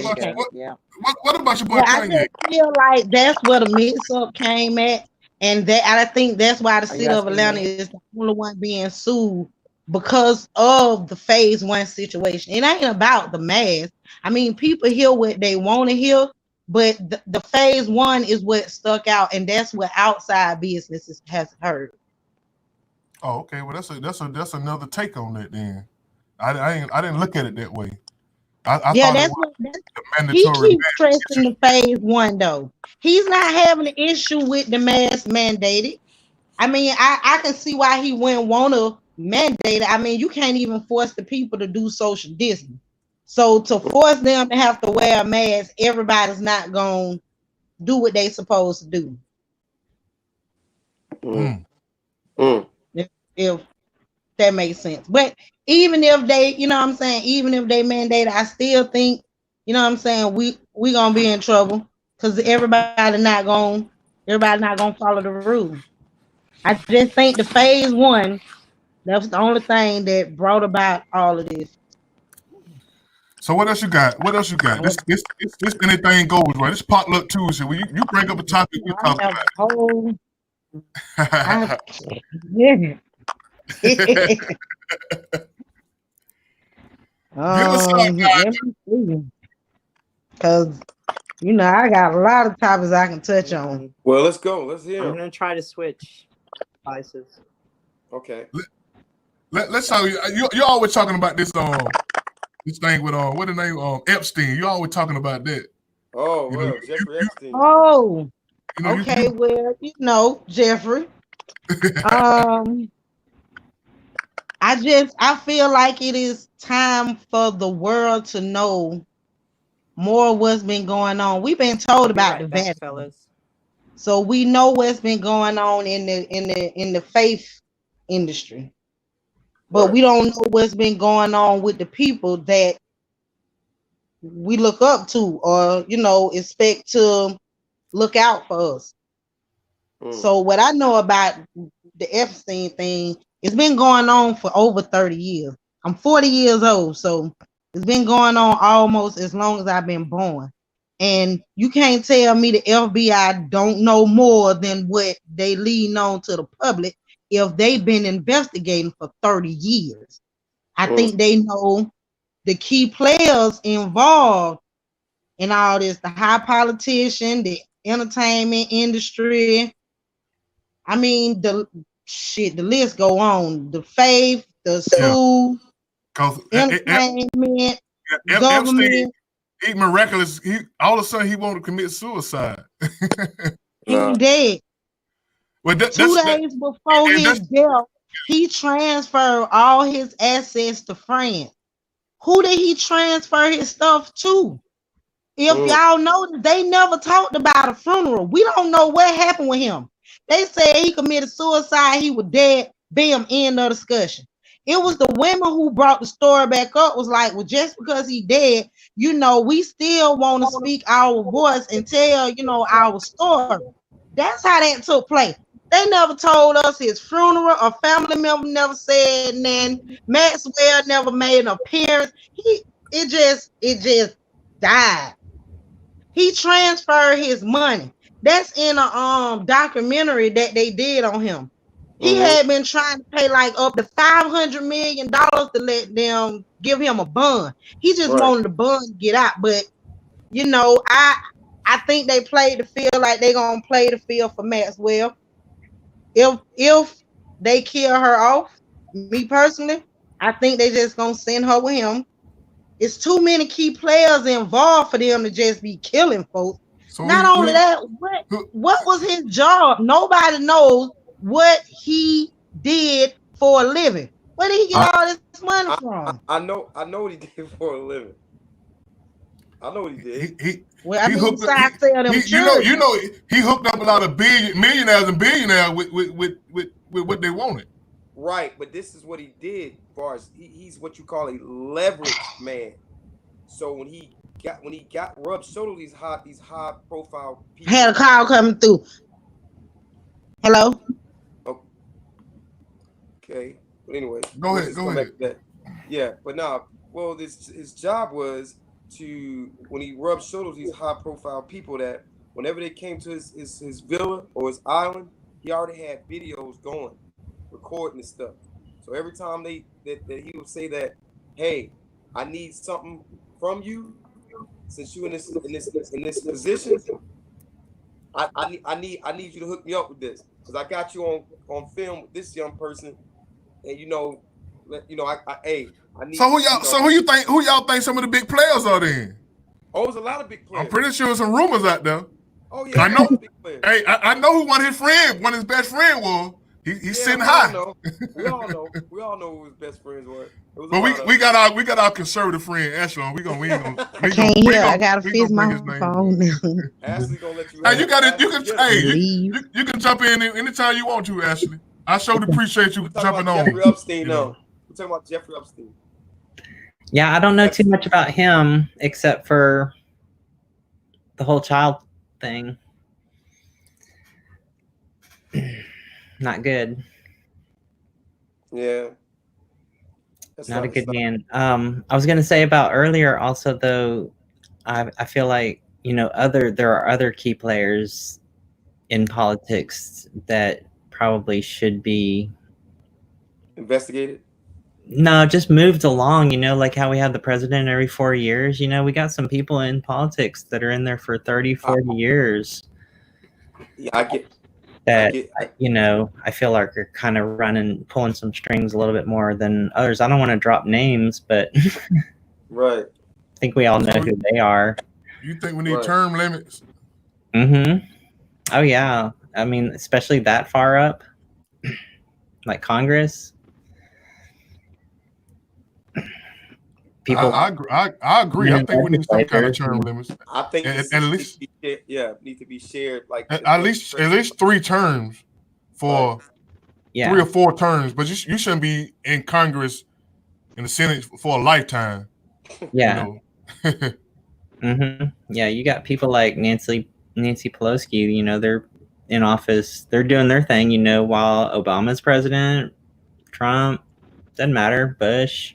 about your boy Kanye? I feel like that's where the mix-up came at, and that I think that's why the city of Atlanta is the only one being sued because of the phase one situation. It ain't about the mask. I mean, people hear what they want to hear, but the phase one is what stuck out, and that's what outside businesses has heard. Oh, okay. Well, that's another take on that. Then I didn't look at it that way. I Yeah, thought it that's was what the he mandatory keeps mask. stressing the phase one though. He's not having an issue with the mask mandated. I mean, I can see why he wouldn't want to mandate it. I mean, you can't even force the people to do social distance. So to force them to have to wear a mask, everybody's not going to do what they supposed to do. Mm. Mm. Mm. If that makes sense. But even if they, you know what I'm saying, even if they mandate it, I still think, you know what I'm saying, we going to be in trouble cuz everybody not going to follow the rule. I just think the phase one, that was the only thing that brought about all of this. So what else you got? What else you got? This anything goes, right? This potluck Tuesday. Well, you bring up a topic, we I talk have a whole, I, about yeah. it. Give us some, Let me see. Cause I got a lot of topics I can touch on. Well, let's go. Let's hear. I'm gonna try to switch devices. Okay. Let's talk. You always talking about this this thing with what the name Epstein. You always talking about that. Oh, You know, well, Jeffrey Epstein. Oh, you know, okay. Well, Jeffrey. Um, I feel like it is time for the world to know more of what's been going on. We've been told I'll be about the right back, Vatican, fellas. so we know what's been going on in the faith industry, but Right. we don't know what's been going on with the people that we look up to or expect to look out for us. Mm. So what I know about the Epstein thing, it's been going on for over 30 years. I'm 40 years old, so it's been going on almost as long as I've been born. And you can't tell me the FBI don't know more than what they lead on to the public if they've been investigating for 30 years. I Mm. think they know the key players involved in all this, the high politician, the entertainment industry. I mean, the list go on. The faith, the yeah, school, because entertainment, Epstein, government. he miraculous. He all of a sudden he wanted to commit suicide. Nah. He dead. Well, Two days before and his that's death, he transferred all his assets to France. Who did he transfer his stuff to? If Mm. y'all notice, they never talked about a funeral. We don't know what happened with him. They said he committed suicide, he was dead, bam, end of discussion. It was the women who brought the story back up, was like, well, just because he dead, we still want to speak our voice and tell, our story. That's how that took place. They never told us his funeral. A family member never said nothing. Maxwell never made an appearance. It just died. He transferred his money. That's in a documentary that they did on him. He Mm-hmm. had been trying to pay like up to $500 million to let them give him a bond. He just Right. wanted the bond to get out. But I think they played the field like they gonna play the field for Maxwell. If they kill her off, me personally, I think they just gonna send her with him. It's too many key players involved for them to just be killing folks. so Not only that, what was his job? Nobody knows what he did for a living. Where did he get all this money from? I know what he did for a living. I know what he did. Well, I he mean, hooked up, besides sell them children. he hooked up a lot of millionaires and billionaires with what they wanted. Right, but this is what he did. As far as he's what you call a leverage man. So when he got rubbed shoulders, these high profile people. Had a call coming through. Hello. Okay, but anyway, Go ahead. Yeah, but now, well, his job was to, when he rubbed shoulders with these high profile people, that whenever they came to his villa or his island, he already had videos going, recording and stuff. So every time that he would say that, hey, I need something from you, since you in this position, I need you to hook me up with this, because I got you on film with this young person, and hey, I need. So who y'all think some of the big players are then? Oh, there's a lot of big players. I'm pretty sure some rumors out there. Oh yeah, I know. Big players. Hey, I know who his best friend was. He's sitting high. We all know who his best friends were. But we got our conservative friend Ashley. We ain't gonna. I can't hear. I gotta fix my phone. Ashley gonna let you. Hey, you can jump in anytime you want to, Ashley. I sure appreciate you jumping on. Jeffrey Epstein, We're talking about Jeffrey Epstein. Yeah, I don't know too much about him except for the whole child thing. Not good. Yeah. That's not a good man. I was going to say about earlier also, though, I feel like, there are other key players in politics that probably should be investigated. No, just moved along, like how we have the president every 4 years. We got some people in politics that are in there for 30, 40 years. Yeah, I get that. I feel like they're kind of pulling some strings a little bit more than others. I don't want to drop names, but right. I think we all know who they are. You think we need term limits? Mm-hmm. Oh yeah. I mean, especially that far up, like Congress. People, I agree. I think we need some kind of term limits. I think at least need to be shared like at least 3 terms for 3 or 4 terms. But you shouldn't be in Congress in the Senate for a lifetime. Yeah. Mm-hmm. Yeah, you got people like Nancy Pelosi. They're in office. They're doing their thing. While Obama's president, Trump, doesn't matter, Bush.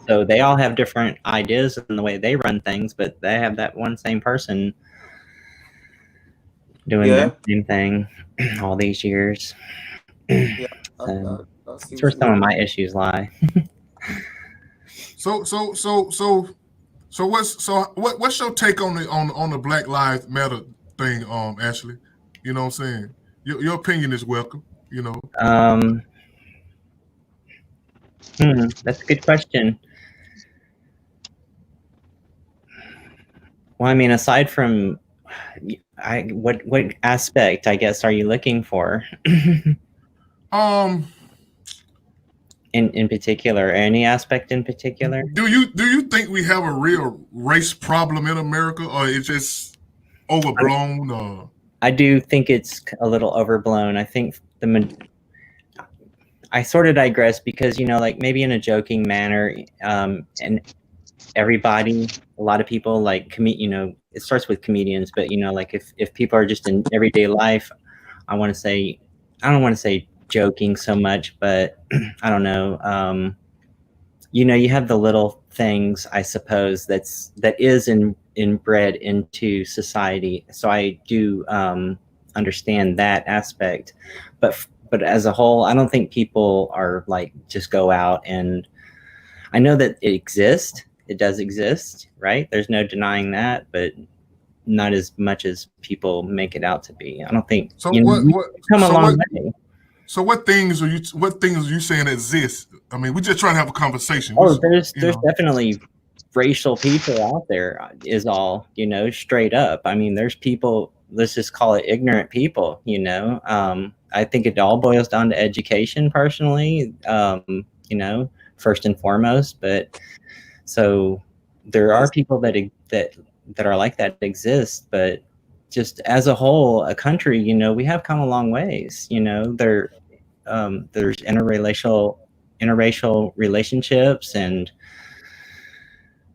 So they all have different ideas in the way they run things, but they have that one same person doing the same thing all these years. Yeah, that's where some of my issues lie. So what's your take on the Black Lives Matter thing, Ashley? You know what I'm saying? Your opinion is welcome. That's a good question. Well, I mean, aside from, what aspect, I guess, are you looking for? In particular, any aspect in particular? Do you think we have a real race problem in America, or it's just overblown? Or I do think it's a little overblown. I think I sort of digress because, like maybe in a joking manner, and everybody, a lot of people like, it starts with comedians, but, like if people are just in everyday life, I don't want to say joking so much, but I don't know. You have the little things, I suppose, that is inbred into society. So I do understand that aspect, but as a whole, I don't think people are like just go out, and I know that it exists. It does exist, right? There's no denying that, but not as much as people make it out to be. I don't think. So So what things are you saying exist? I mean, we're just trying to have a conversation. There's definitely racial people out there, is all, straight up. I mean, there's people, let's just call it ignorant people, I think it all boils down to education personally, first and foremost. But so there are people that are like that exist, but just as a whole, a country, we have come a long ways. There's interracial relationships, and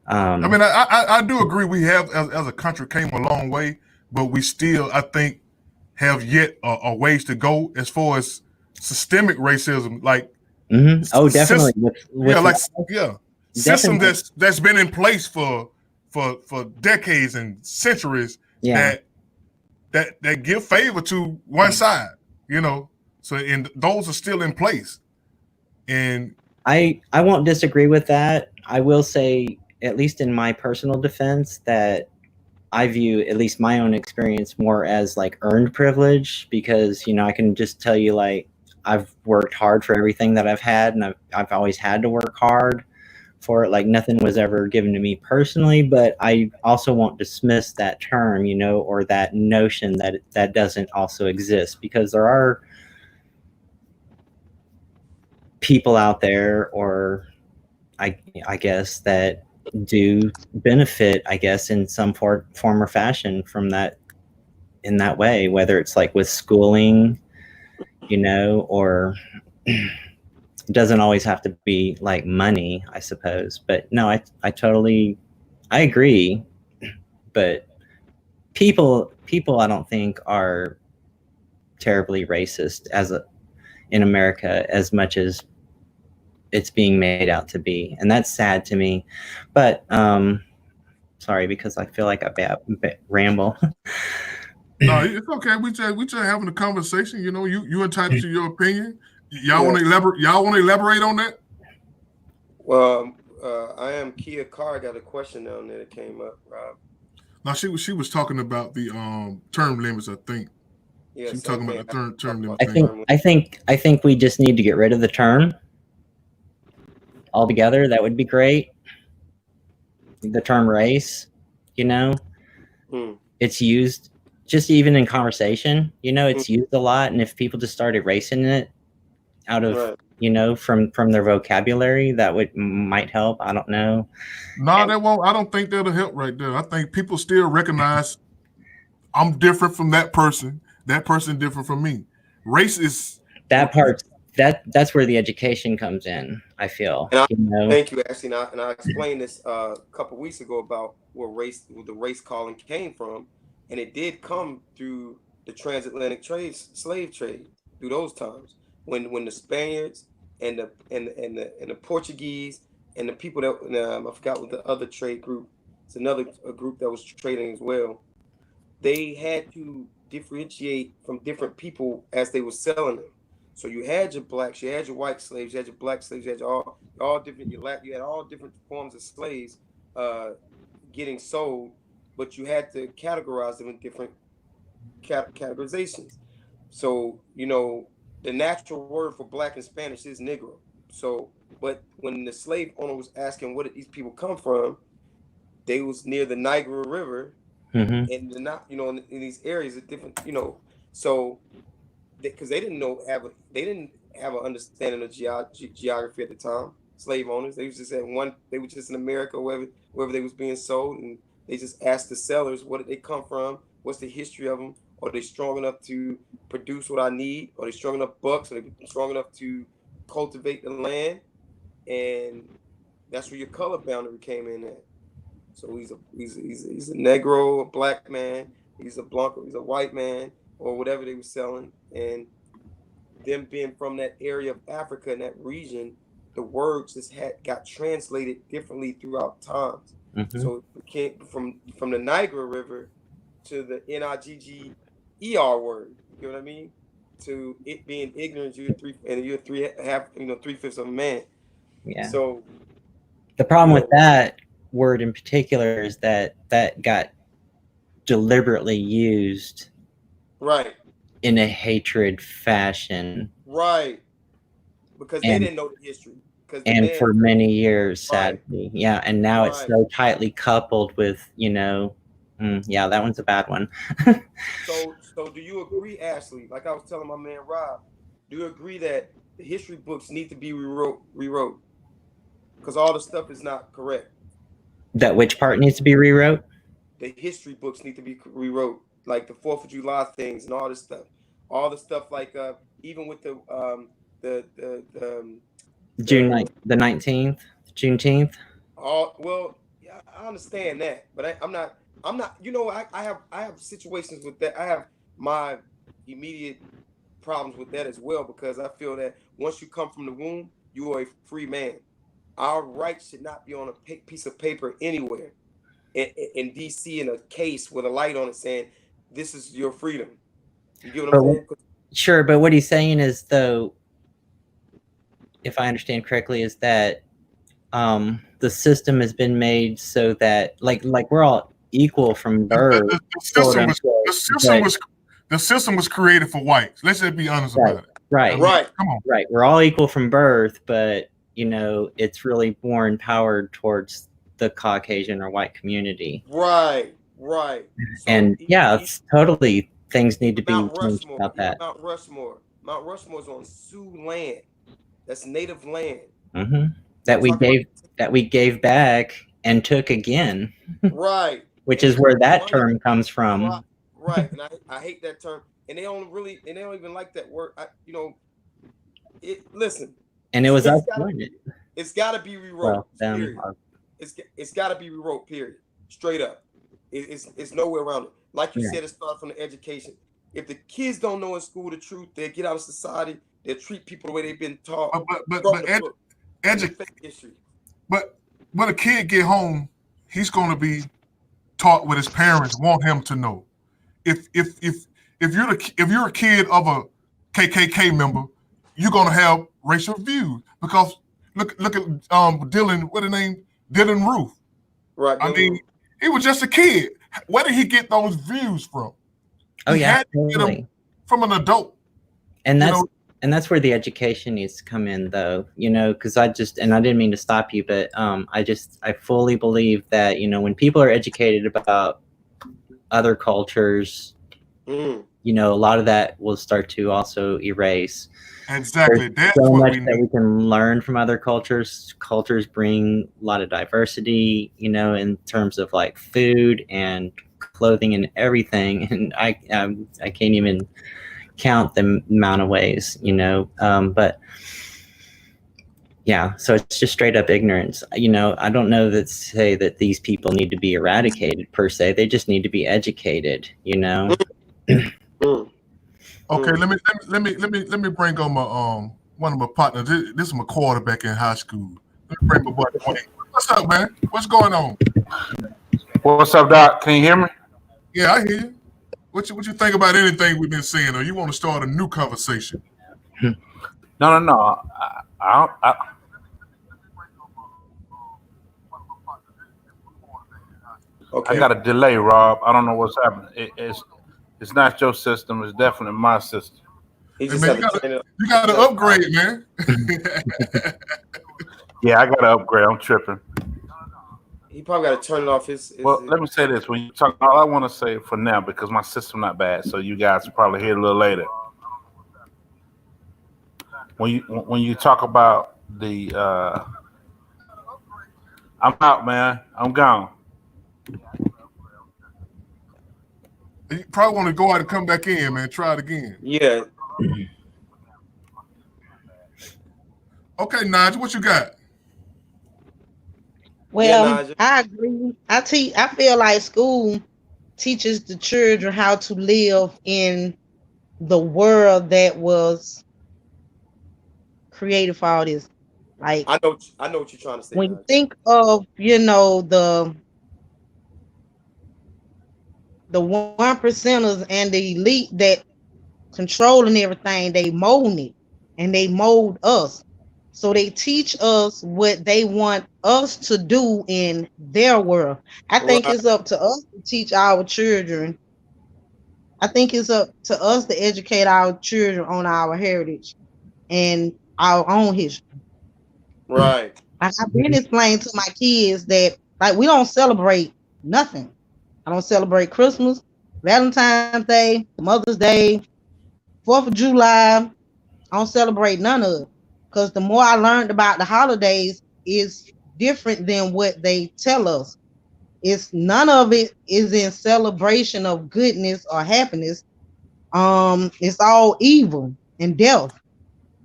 I mean, I do agree we have as a country came a long way, but we still, I think, have yet a ways to go as far as systemic racism, like oh, definitely, system that's been in place for decades and centuries, that give favor to one side, So, and those are still in place. And I won't disagree with that. I will say, at least in my personal defense, that I view at least my own experience more as like earned privilege, because, you know, I can just tell you, like, I've worked hard for everything that I've had, and I've always had to work hard for it. Like, nothing was ever given to me personally, but I also won't dismiss that term, you know, or that notion that doesn't also exist, because there are people out there, or I guess, that do benefit, I guess, in some form or fashion from that, in that way, whether it's like with schooling, you know, or it doesn't always have to be like money, I suppose. But no, I totally, I agree. But people I don't think are terribly racist in America as much as it's being made out to be, and that's sad to me. But sorry, because I feel like I ramble. no, it's okay. We just having a conversation. You know, you entitled to your opinion. Y'all want to elaborate? Y'all want to elaborate on that? Well, I am Kia Carr. Got a question down there that came up, Rob. No, she was talking about the term limits. I think. Yes, she was talking about the term limit. I think we just need to get rid of the term altogether. That would be great. The term race, you know, it's used just even in conversation, you know, it's used a lot. And if people just started erasing it out of, you know, from their vocabulary, that might help. I don't know. No, that won't. I don't think that'll help right there. I think people still recognize I'm different from that person. That person different from me. Race is that part. That's where the education comes in, I feel. You know? Thank you, Ashley. And I explained this a couple weeks ago about where the race calling came from, and it did come through the transatlantic slave trade, through those times when the Spaniards and the Portuguese and the people that I forgot what the other trade group. It's another group that was trading as well. They had to differentiate from different people as they were selling them. So you had your blacks, you had your white slaves, you had your black slaves, you had all different. You had all different forms of slaves getting sold, but you had to categorize them in different categorizations. So, you know, the natural word for black in Spanish is negro. So, but when the slave owner was asking where did these people come from, they was near the Niagara River, and they're not, you know, in these areas of different, you know, so. Because they didn't have an understanding of geography at the time. Slave owners, they was just they were just in America, wherever they was being sold, and they just asked the sellers, where did they come from? What's the history of them? Are they strong enough to produce what I need? Are they strong enough bucks? Are they strong enough to cultivate the land? And that's where your color boundary came in at. So he's a Negro, a black man. He's a Blanco. He's a white man, or whatever they were selling. And them being from that area of Africa, in that region, the words just got translated differently throughout times. So it came from the Niagara River to the NIGGER word, you know what I mean? To it being ignorant, you're 3/5 of a man. Yeah. So the problem with that word in particular is that got deliberately used in a hatred fashion, because they didn't know the history, and for many years, sadly, and now it's so tightly coupled with, you know, that one's a bad one. So do you agree, Ashley, like I was telling my man Rob, do you agree that the history books need to be rewrote because all the stuff is not correct? That which part needs to be rewrote? The history books need to be rewrote, like the 4th of July things and all this stuff. All the stuff, like even with the June the 19th, Juneteenth. Well, yeah, I understand that, but I'm not. You know, I have situations with that. I have my immediate problems with that as well, because I feel that once you come from the womb, you are a free man. Our rights should not be on a piece of paper anywhere in DC in a case with a light on it saying, this is your freedom. You get what I'm saying? Sure, but what he's saying is, though, if I understand correctly, is that the system has been made so that like we're all equal from birth. The system was created for whites. Let's just be honest about it. Right. I mean, come on. Right. We're all equal from birth, but you know, it's really more empowered towards the Caucasian or white community. Right. So and it's totally things need to be changed about that. Mount Rushmore's on Sioux land. That's native land. Mm-hmm. That we gave back and took again. Right. Which is where that term comes from. Right. And I hate that term. And they don't even like that word. Listen. And it was us doing it. It's got to be rewrote. Well, it's got to be rewrote. Period. Straight up. It's nowhere around it. Like you said, it starts from the education. If the kids don't know in school the truth, they get out of society. They'll treat people the way they've been taught. But when a kid get home, he's going to be taught what his parents want him to know. If you're a kid of a KKK member, you're going to have racial views because look at Dylan. What his name? Dylan Roof. Right. I mean, he was just a kid. Where did he get those views from? Oh, he had to get them from an adult. And that's where the education needs to come in, though, you know, because I didn't mean to stop you, but I fully believe that, you know, when people are educated about other cultures, you know, a lot of that will start to also erase. Exactly. There's so much that we can learn from other cultures. Cultures bring a lot of diversity, you know, in terms of like food and clothing and everything. And I can't even count the amount of ways, you know, but yeah, so it's just straight up ignorance. You know, I don't know that say that these people need to be eradicated per se. They just need to be educated, you know. Okay, let me bring on my one of my partners. This is my quarterback in high school. Let me bring my boy Dwayne. What's up, man? What's going on? What's up, Doc? Can you hear me? Yeah, I hear you. What you think about anything we've been saying, or you want to start a new conversation? No. Okay. I got a delay, Rob. I don't know what's happening. It's not your system. It's definitely my system. Hey, man, you got to upgrade, man. Yeah, I got to upgrade. I'm tripping. He probably got to turn it off. Well, let me say this. When you talk, all I want to say for now, because my system not bad, so you guys will probably hear it a little later. When you talk about the, I'm out, man. I'm gone. You probably want to go out and come back in, man. Try it again. Yeah. Okay, Nigel, what you got? Well, I agree. I feel like school teaches the children how to live in the world that was created for all this. Like, I know what you're trying to say. When you think of, you know, the 1%ers and the elite that controlling everything, they mold it and they mold us. So they teach us what they want us to do in their world. I think it's up to us to teach our children. I think it's up to us to educate our children on our heritage and our own history. Right. Like I've been explaining to my kids that like we don't celebrate nothing. I don't celebrate Christmas, Valentine's Day, Mother's Day, 4th of July. I don't celebrate none of it. Because the more I learned about the holidays is different than what they tell us. It's none of it is in celebration of goodness or happiness. It's all evil and death.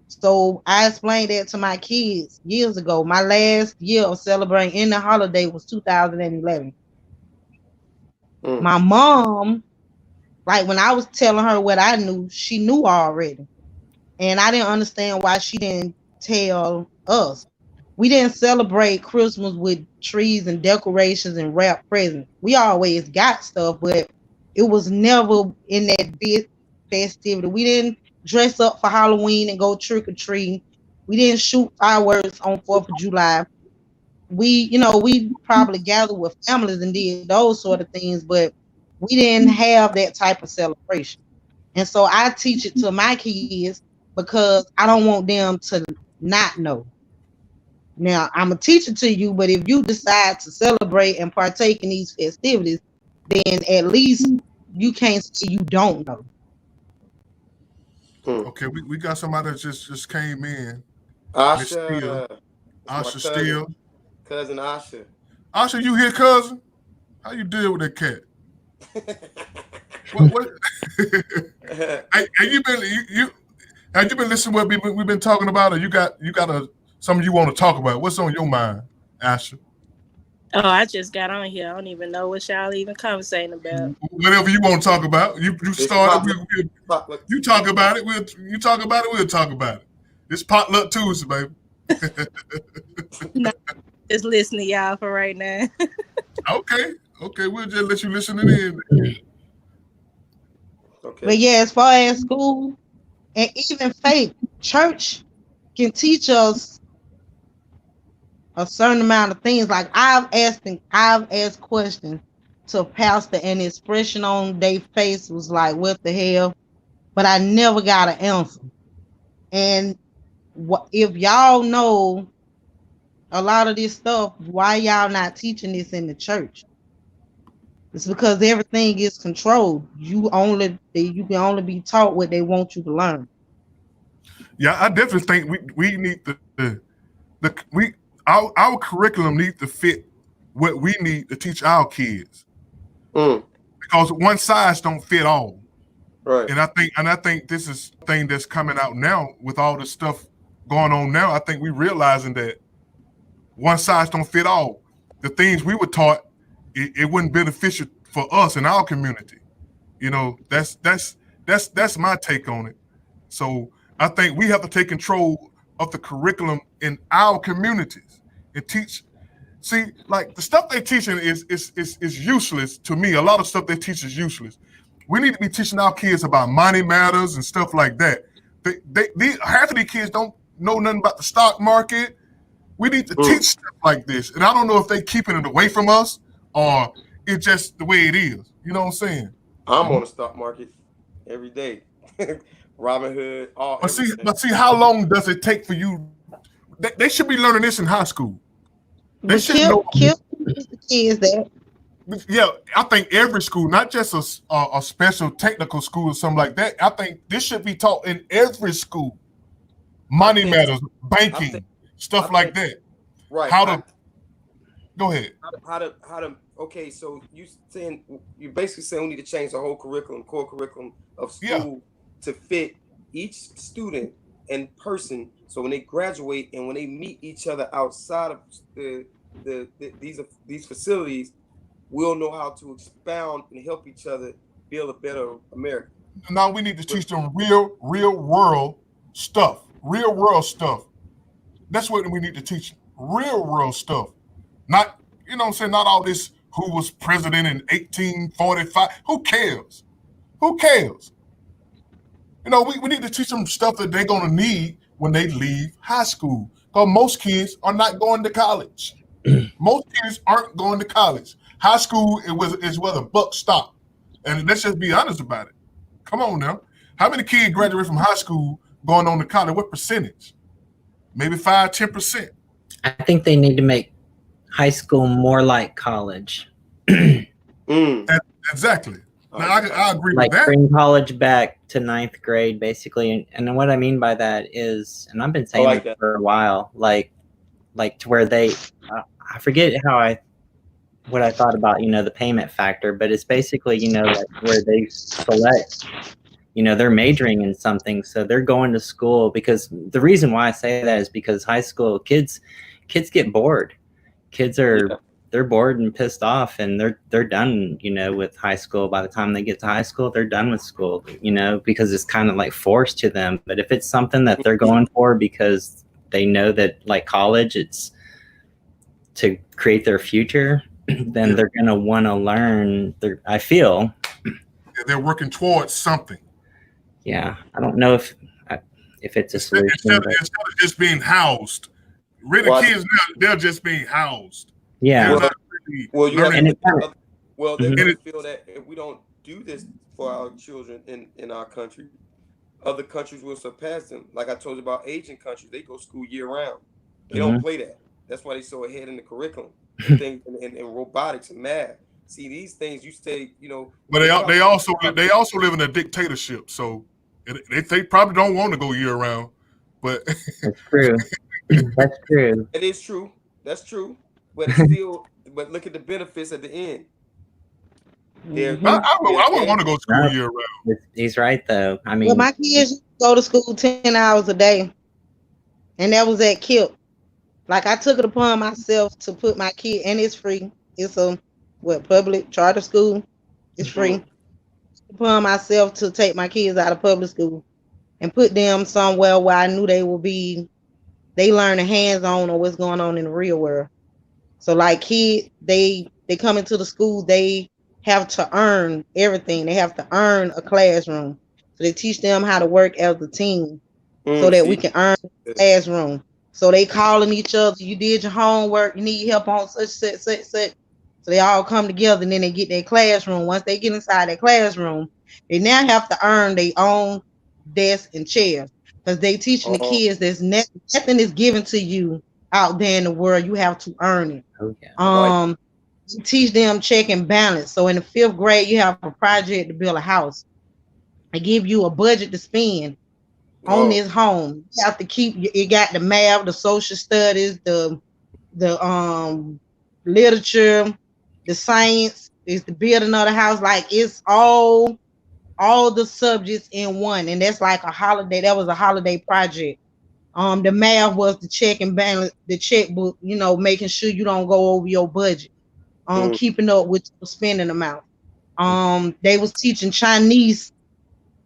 So I explained that to my kids years ago. My last year of celebrating in the holiday was 2011. My mom, like when I was telling her what I knew, she knew already. And I didn't understand why she didn't tell us. We didn't celebrate Christmas with trees and decorations and wrapped presents. We always got stuff, but it was never in that big festivity. We didn't dress up for Halloween and go trick or treating. We didn't shoot fireworks on 4th of July. We probably gathered with families and did those sort of things, but we didn't have that type of celebration. And so I teach it to my kids because I don't want them to not know. Now, I'm going to teach it to you, but if you decide to celebrate and partake in these festivities, then at least you can't say you don't know. Okay, we got somebody that just came in. Asha. Asha Steele. Cousin Asha. Asha, you here, cousin? How you deal with that cat? what? Have you been listening to what we've been talking about, or you got something you want to talk about? What's on your mind, Asha? Oh, I just got on here. I don't even know what y'all even conversating about. Whatever you want to talk about. You started. You talk about it. You talk about it. We'll talk about it. It's Potluck Tuesday, baby. No, just listen to y'all for right now. Okay. We'll just let you listen in. Okay. But yeah, as far as school and even faith, church can teach us a certain amount of things. Like I've asked questions to a pastor, and the expression on their face was like, "What the hell?" But I never got an answer. And if y'all know a lot of this stuff, why y'all not teaching this in the church? It's because everything is controlled. You can only be taught what they want you to learn. Yeah, I definitely think we need our curriculum needs to fit what we need to teach our kids. Because one size don't fit all. Right. And I think this is the thing that's coming out now with all the stuff going on now. I think we're realizing that one size don't fit all. The things we were taught, it wasn't beneficial for us in our community. That's my take on it. So I think we have to take control of the curriculum in our communities and teach. See, like the stuff they're teaching is useless to me. A lot of stuff they teach is useless. We need to be teaching our kids about money matters and stuff like that. Half of these kids don't know nothing about the stock market. We need to teach stuff like this. And I don't know if they're keeping it away from us or it's just the way it is. You know what I'm saying? I'm on the stock market every day. Robinhood, all. But see, how long does it take for you? They should be learning this in high school. They should know. The kids that. Yeah, I think every school, not just a special technical school or something like that. I think this should be taught in every school. Money matters, banking, stuff like that. Right. Go ahead. How to. Okay, so you basically saying we need to change the whole core curriculum of school to fit each student and person. So when they graduate and when they meet each other outside of these facilities, we'll know how to expound and help each other build a better America. Now we need to teach them real world stuff. Real world stuff. That's what we need to teach them. Real world stuff. Not, you know what I'm saying, not all this who was president in 1845. Who cares? Who cares? We need to teach them stuff that they're going to need when they leave high school. Because most kids are not going to college. Most kids aren't going to college. High school is where the buck stops. And let's just be honest about it. Come on now. How many kids graduate from high school going on to college? What percentage? Maybe 5-10%. I think they need to make high school more like college. Exactly. Now, I agree with that. Like bring college back to 9th grade, basically. And what I mean by that is, and I've been saying it for a while, like to where they, I forget what I thought about, the payment factor, but it's basically, like where they select, they're majoring in something. So they're going to school, because the reason why I say that is because high school kids get bored. Kids they're bored and pissed off, and they're done, with high school. By the time they get to high school, they're done with school, because it's kind of like forced to them. But if it's something that they're going for because they know that, like college, it's to create their future, then they're going to want to learn. I feel they're working towards something. Yeah, I don't know if it's a solution. Instead of just being housed, really, kids now they're just being housed. Yeah. They're not really you have learning. they're going to feel that if we don't do this for our children in our country, other countries will surpass them. Like I told you about Asian countries, they go school year round. They don't play that. That's why they so ahead in the curriculum and things in robotics and math. See, these things you say, you know. But they also live in a dictatorship, so they probably don't want to go year round. But that's true. That's true. It is true. That's true. But it's still. But look at the benefits at the end. I wouldn't want to go to school year round. He's right though. I mean, well, my kids go to school 10 hours a day, and that was at KIP. Like I took it upon myself to put my kid, and it's free. It's a public charter school. It's free. Upon myself to take my kids out of public school and put them somewhere where I knew they learn the hands-on on what's going on in the real world. So like kids, they come into the school, they have to earn everything. They have to earn a classroom. So they teach them how to work as a team so that we can earn the classroom. So they calling each other, you did your homework, you need help on such. So they all come together and then they get their classroom. Once they get inside their classroom, they now have to earn their own desk and chairs because they teaching the kids there's nothing is given to you out there in the world. You have to earn it. Okay. You teach them check and balance. So in the 5th grade, you have a project to build a house. They give you a budget to spend on this home. You have to keep it. Got the math, the social studies, the literature, the science, is the building of the house. Like it's all the subjects in one, and that's like a holiday. That was a holiday project. The math was the check and balance, the checkbook. You know, making sure you don't go over your budget. Keeping up with your spending amount. They was teaching Chinese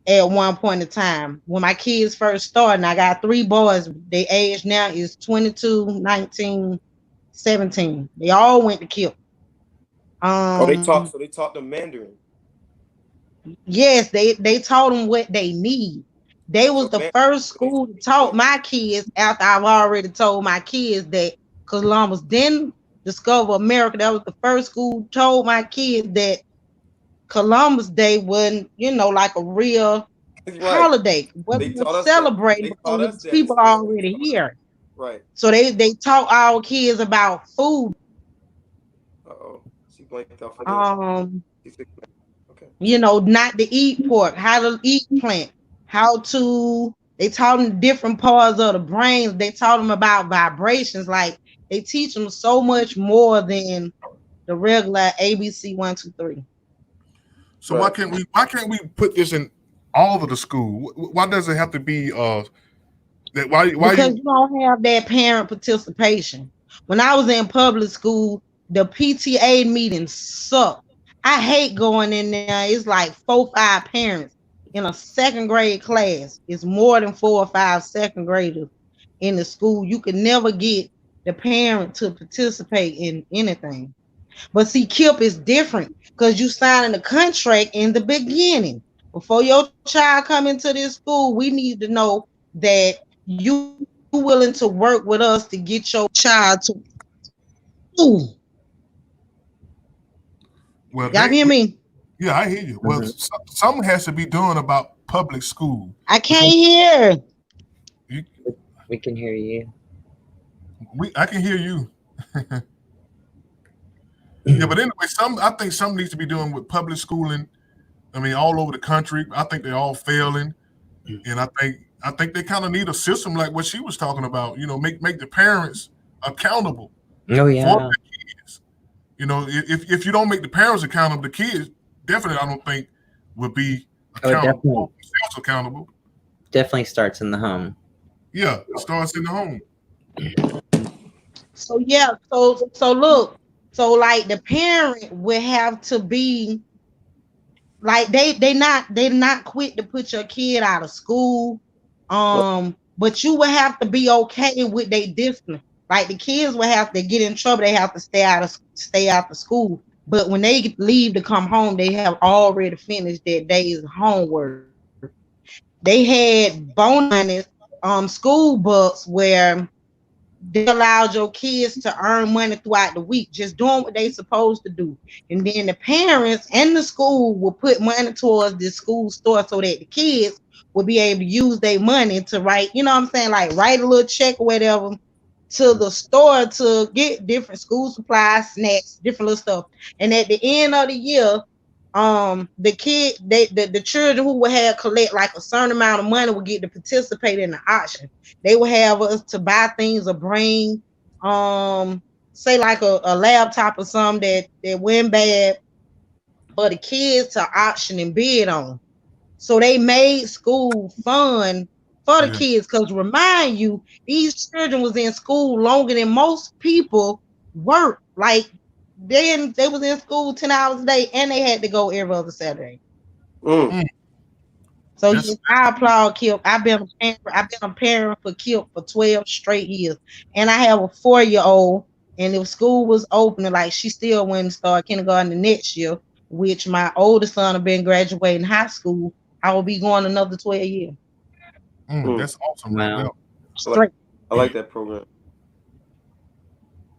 at one point in time. When my kids first started, and I got 3 boys, their age now is 22, 19, 17. They all went to KIP. They taught them Mandarin. Yes, they taught them what they need. They was the first school to taught my kids after I've already told my kids that Columbus didn't discover America. That was the first school told my kids that Columbus Day wasn't, like a real holiday. Wasn't celebrating because people are already here. Right. So they taught our kids about food. She blanked off. Not to eat pork, how to eat plant, they taught them different parts of the brain. They taught them about vibrations. Like they teach them so much more than the regular ABC 1, 2, 3. So why can't we put this in all of the school? Why does it have to be because you don't have that parent participation. When I was in public school, the PTA meetings suck. I hate going in there. It's like 4 or 5 parents in a 2nd grade class. It's more than 4 or 5 2nd graders in the school. You could never get the parent to participate in anything. But see, KIP is different because you signing a contract in the beginning. Before your child come into this school, we need to know that you willing to work with us to get your child to school. Well, y'all hear me? Yeah, I hear you. Well, something has to be done about public school. I can't hear. We can hear you. I can hear you. Yeah, but anyway, I think something needs to be done with public schooling. I mean, all over the country. I think they're all failing, and I think they kind of need a system like what she was talking about. Make the parents accountable. Oh yeah. For the kids. If you don't make the parents accountable, the kids definitely I don't think will be accountable. Accountable. Definitely starts in the home. Yeah, it starts in the home. So yeah, so look, so like the parent will have to be like they're not quick to put your kid out of school, but you will have to be okay with their discipline. Like the kids will have to get in trouble. They have to stay out of school. But when they leave to come home, they have already finished their day's homework. they had bonus school books where they allowed your kids to earn money throughout the week, just doing what they supposed to do. And then the parents and the school will put money towards the school store so that the kids will be able to use their money to write, you know what I'm saying, like write a little check or whatever to the store to get different school supplies, snacks, different little stuff. And at the end of the year, the children who would have collect like a certain amount of money would get to participate in the auction. They would have us to buy things or bring say like a laptop or something that went bad for the kids to auction and bid on. So they made school fun for the kids, because remind you, these children was in school longer than most people work. Like then they was in school 10 hours a day and they had to go every other Saturday. So yes, I applaud Kip. I've been a parent for Kip for 12 straight years. And I have a 4-year-old, and if school was open, like she still went and started kindergarten the next year, which my oldest son have been graduating high school, I will be going another 12 years. That's awesome. Wow. I like that program.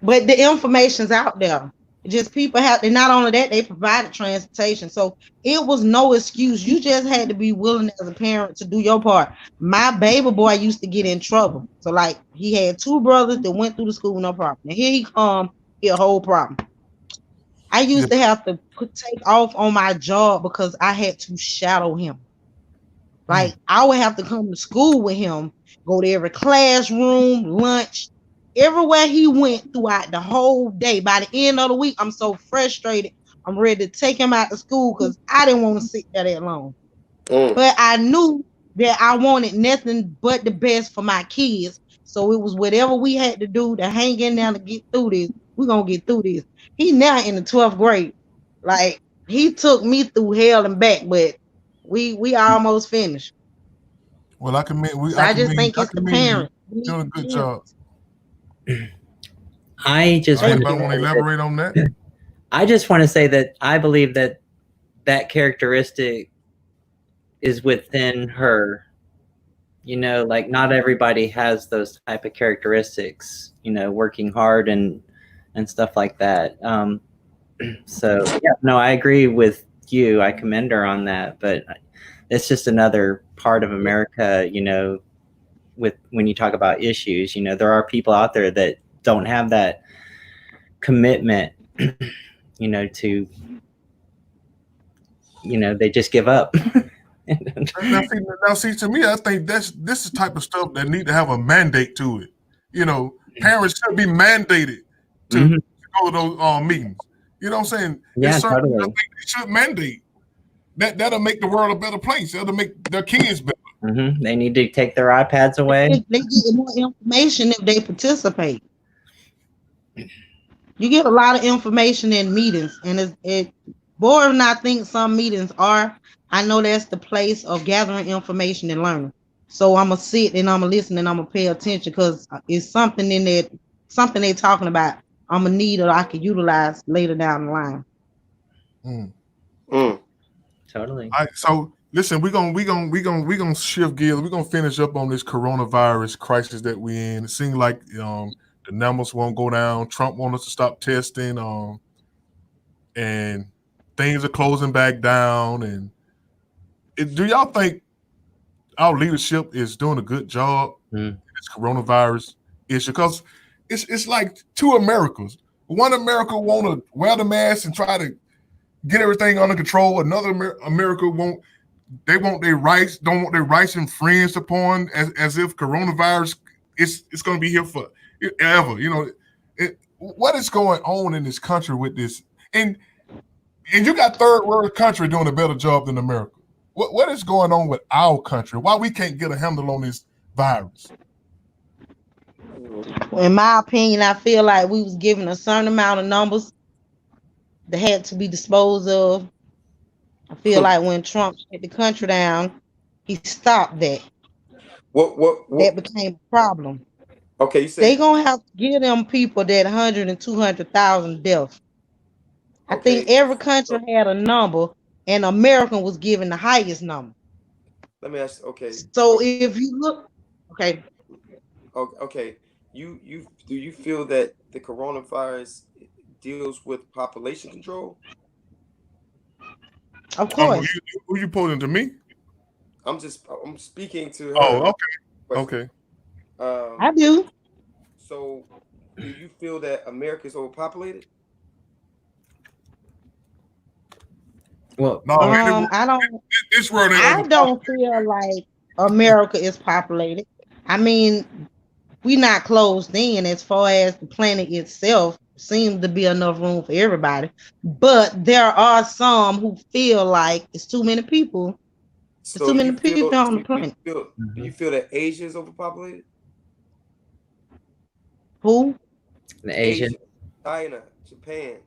But the information's out there. Just people have, and not only that, they provided transportation. So it was no excuse. You just had to be willing as a parent to do your part. My baby boy used to get in trouble. So like he had 2 brothers that went through the school, no problem. And here he come, he a whole problem. I used to have to take off on my job because I had to shadow him. Like I would have to come to school with him, go to every classroom, lunch, everywhere he went throughout the whole day. By the end of the week, I'm so frustrated. I'm ready to take him out of school because I didn't want to sit there that long. But I knew that I wanted nothing but the best for my kids. So it was whatever we had to do to hang in there to get through this. We're going to get through this. He's now in the 12th grade. Like, he took me through hell and back, but we almost finished. Well, I just think it's the parent. Doing a good job. I just want to elaborate on that. I just want to say that I believe that that characteristic is within her. You know, like not everybody has those type of characteristics, you know, working hard and stuff like that. So yeah, no, I agree with you. I commend her on that, but it's just another part of America, you know, when you talk about issues, you know, there are people out there that don't have that commitment, you know, to, you know, they just give up. now, see, to me, I think this is the type of stuff that need to have a mandate to it. You know, parents should be mandated to go to those meetings. You know what I'm saying? Yeah, totally. I think they should mandate. That'll make the world a better place. That'll make their kids better. They need to take their iPads away. They get more information if they participate. You get a lot of information in meetings, and it boring. I think some meetings are. I know that's the place of gathering information and learning. So I'm gonna sit and I'm gonna listen and I'm gonna pay attention because it's something in there, something they're talking about. I'm gonna need or I can utilize later down the line. Totally. All right, so listen, we're gonna shift gears. We're gonna finish up on this coronavirus crisis that we're in. It seems like the numbers won't go down. Trump wants us to stop testing, and things are closing back down. And do y'all think our leadership is doing a good job in this coronavirus issue? Because it's like 2 Americas. One America want to wear the mask and try to get everything under control. Another America don't want their rights infringed upon as if coronavirus it's going to be here forever. You know, what is going on in this country with this? And you got 3rd world country doing a better job than America. What is going on with our country? Why we can't get a handle on this virus? Well, in my opinion, I feel like we was given a certain amount of numbers that had to be disposed of. I feel like when Trump shut the country down, he stopped that. What? That became a problem. Okay, you say they gonna have to give them people that 100 and 200,000 deaths. I think every country had a number, and America was given the highest number. Let me ask. Okay. So if you look, okay. Okay. Do you feel that the coronavirus deals with population control? Of course. Who you posing to me? I'm speaking to her. Oh, okay. I do. So, do you feel that America is overpopulated? Well, no, I don't. This world ain't I don't feel like America is populated. I mean, we not closed in as far as the planet itself seems to be enough room for everybody. But there are some who feel like it's too many people. There's too many people on the planet. Do you feel that Asia is overpopulated? Who? The Asian. Asia, China, Japan.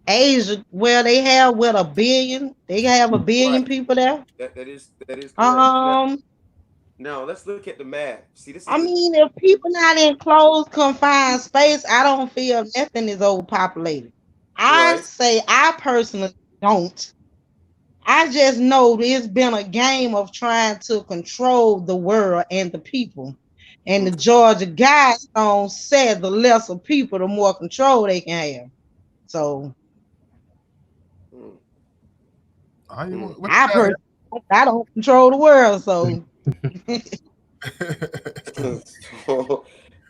Asia, well, they have a billion. They have a billion people there. That is correct. Now let's look at the math. See, this is I mean, if people not in closed, confined space, I don't feel nothing is overpopulated. I say I personally don't. I just know it's been a game of trying to control the world and the people. And the Georgia Guidestone said the lesser people, the more control they can have. So I don't control the world, so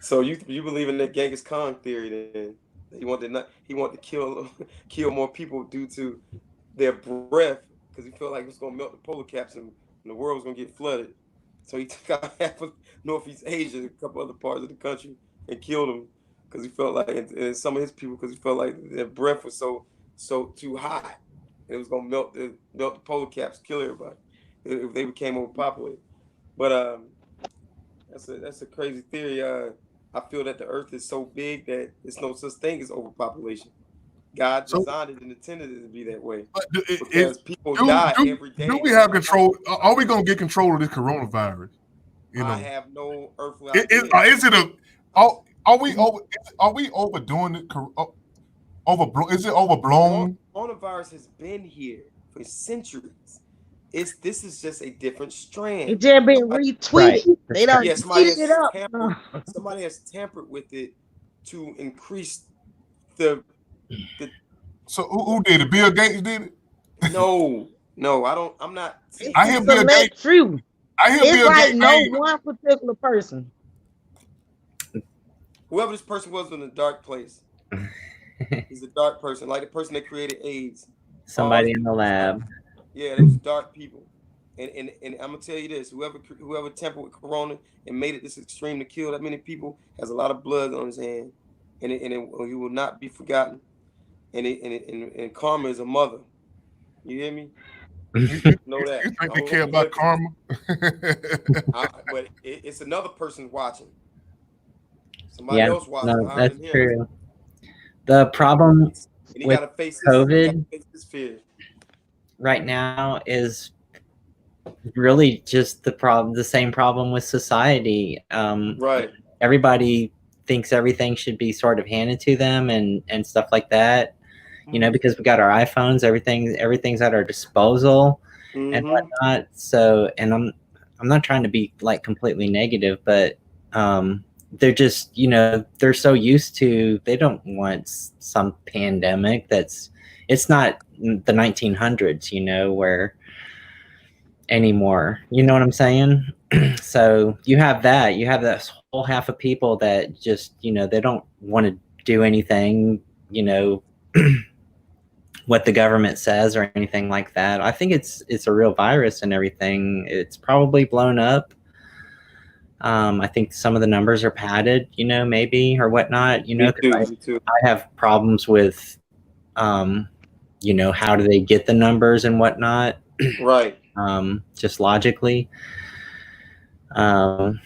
so you believe in that Genghis Khan theory then? He wanted to kill more people due to their breath because he felt like it was gonna melt the polar caps and the world was gonna get flooded. So he took out half of Northeast Asia, a couple other parts of the country, and killed them because he felt like, and some of his people, because he felt like their breath was so too hot, it was gonna melt the polar caps, kill everybody if they became overpopulated. But that's a crazy theory. I feel that the Earth is so big that there's no such thing as overpopulation. God designed it and intended it to be that way. Because people die every day. Do we have control? Are we gonna get control of this coronavirus? I have no earthly idea. Is it are we overdoing it? Is it overblown? Coronavirus has been here for centuries. This is just a different strand. It just been retweeted. They don't tweeted it up. Somebody has tampered with it to increase the. So who did it? Bill Gates did it? No, I don't. I'm not. I hear Bill Gates. True. I hear it's Bill like Gates. No one particular person. Whoever this person was in a dark place. He's a dark person, like the person that created AIDS. Somebody in the lab. Yeah, those dark people. And I'm gonna tell you this: whoever tampered with Corona and made it this extreme to kill that many people has a lot of blood on his hand, and he will not be forgotten. And karma is a mother. You hear me? Know that. You think they care about karma? But it's another person watching. Somebody else watching. No, that's true. The problem with COVID right now is really just the same problem with society. Right. Everybody thinks everything should be sort of handed to them and stuff like that. You know, because we got our iPhones, everything's at our disposal and whatnot. So, and I'm not trying to be like completely negative, but they're just, you know, they're so used to, they don't want some pandemic it's not the 1900s, you know, where anymore, you know what I'm saying? So you have this whole half of people that just, you know, they don't want to do anything, you know, what the government says or anything like that. I think it's a real virus and everything. It's probably blown up. I think some of the numbers are padded, you know, maybe or whatnot, you know, because I have problems with, you know, how do they get the numbers and whatnot? Right. Just logically. Because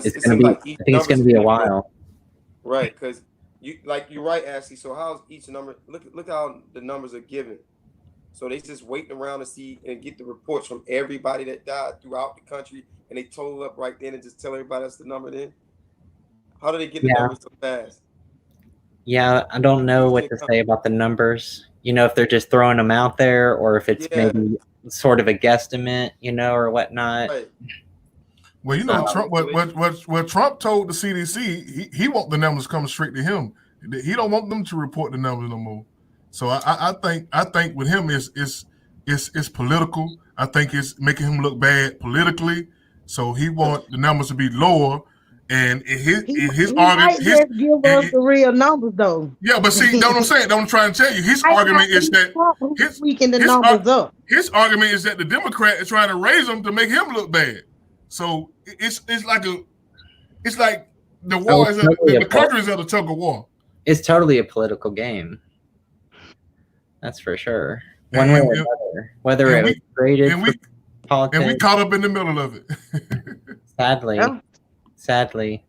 it's going to be, I think it's going to be a while. Right. Because you're right, Ashley. So how's each number? Look how the numbers are given. So they just waiting around to see and get the reports from everybody that died throughout the country, and they total up right then and just tell everybody that's the number then. How do they get the numbers so fast? Yeah, I don't know what to say about the numbers. you know, if they're just throwing them out there or if it's maybe sort of a guesstimate, you know, or whatnot. Right. Well, you know, Trump. What Trump told the CDC, he want the numbers coming straight to him. He don't want them to report the numbers no more. So I think with him it's political. I think it's making him look bad politically. So he want the numbers to be lower. And his argument, just give us the real numbers though. Yeah, but see, that's what I'm saying. That's what I'm trying to tell you. His argument is that his argument is that the Democrat is trying to raise him to make him look bad. So it's like the war is the countries of the tug of war. It's totally a political game. That's for sure. One way or another, whether it was created for politics, and we caught up in the middle of it. Sadly,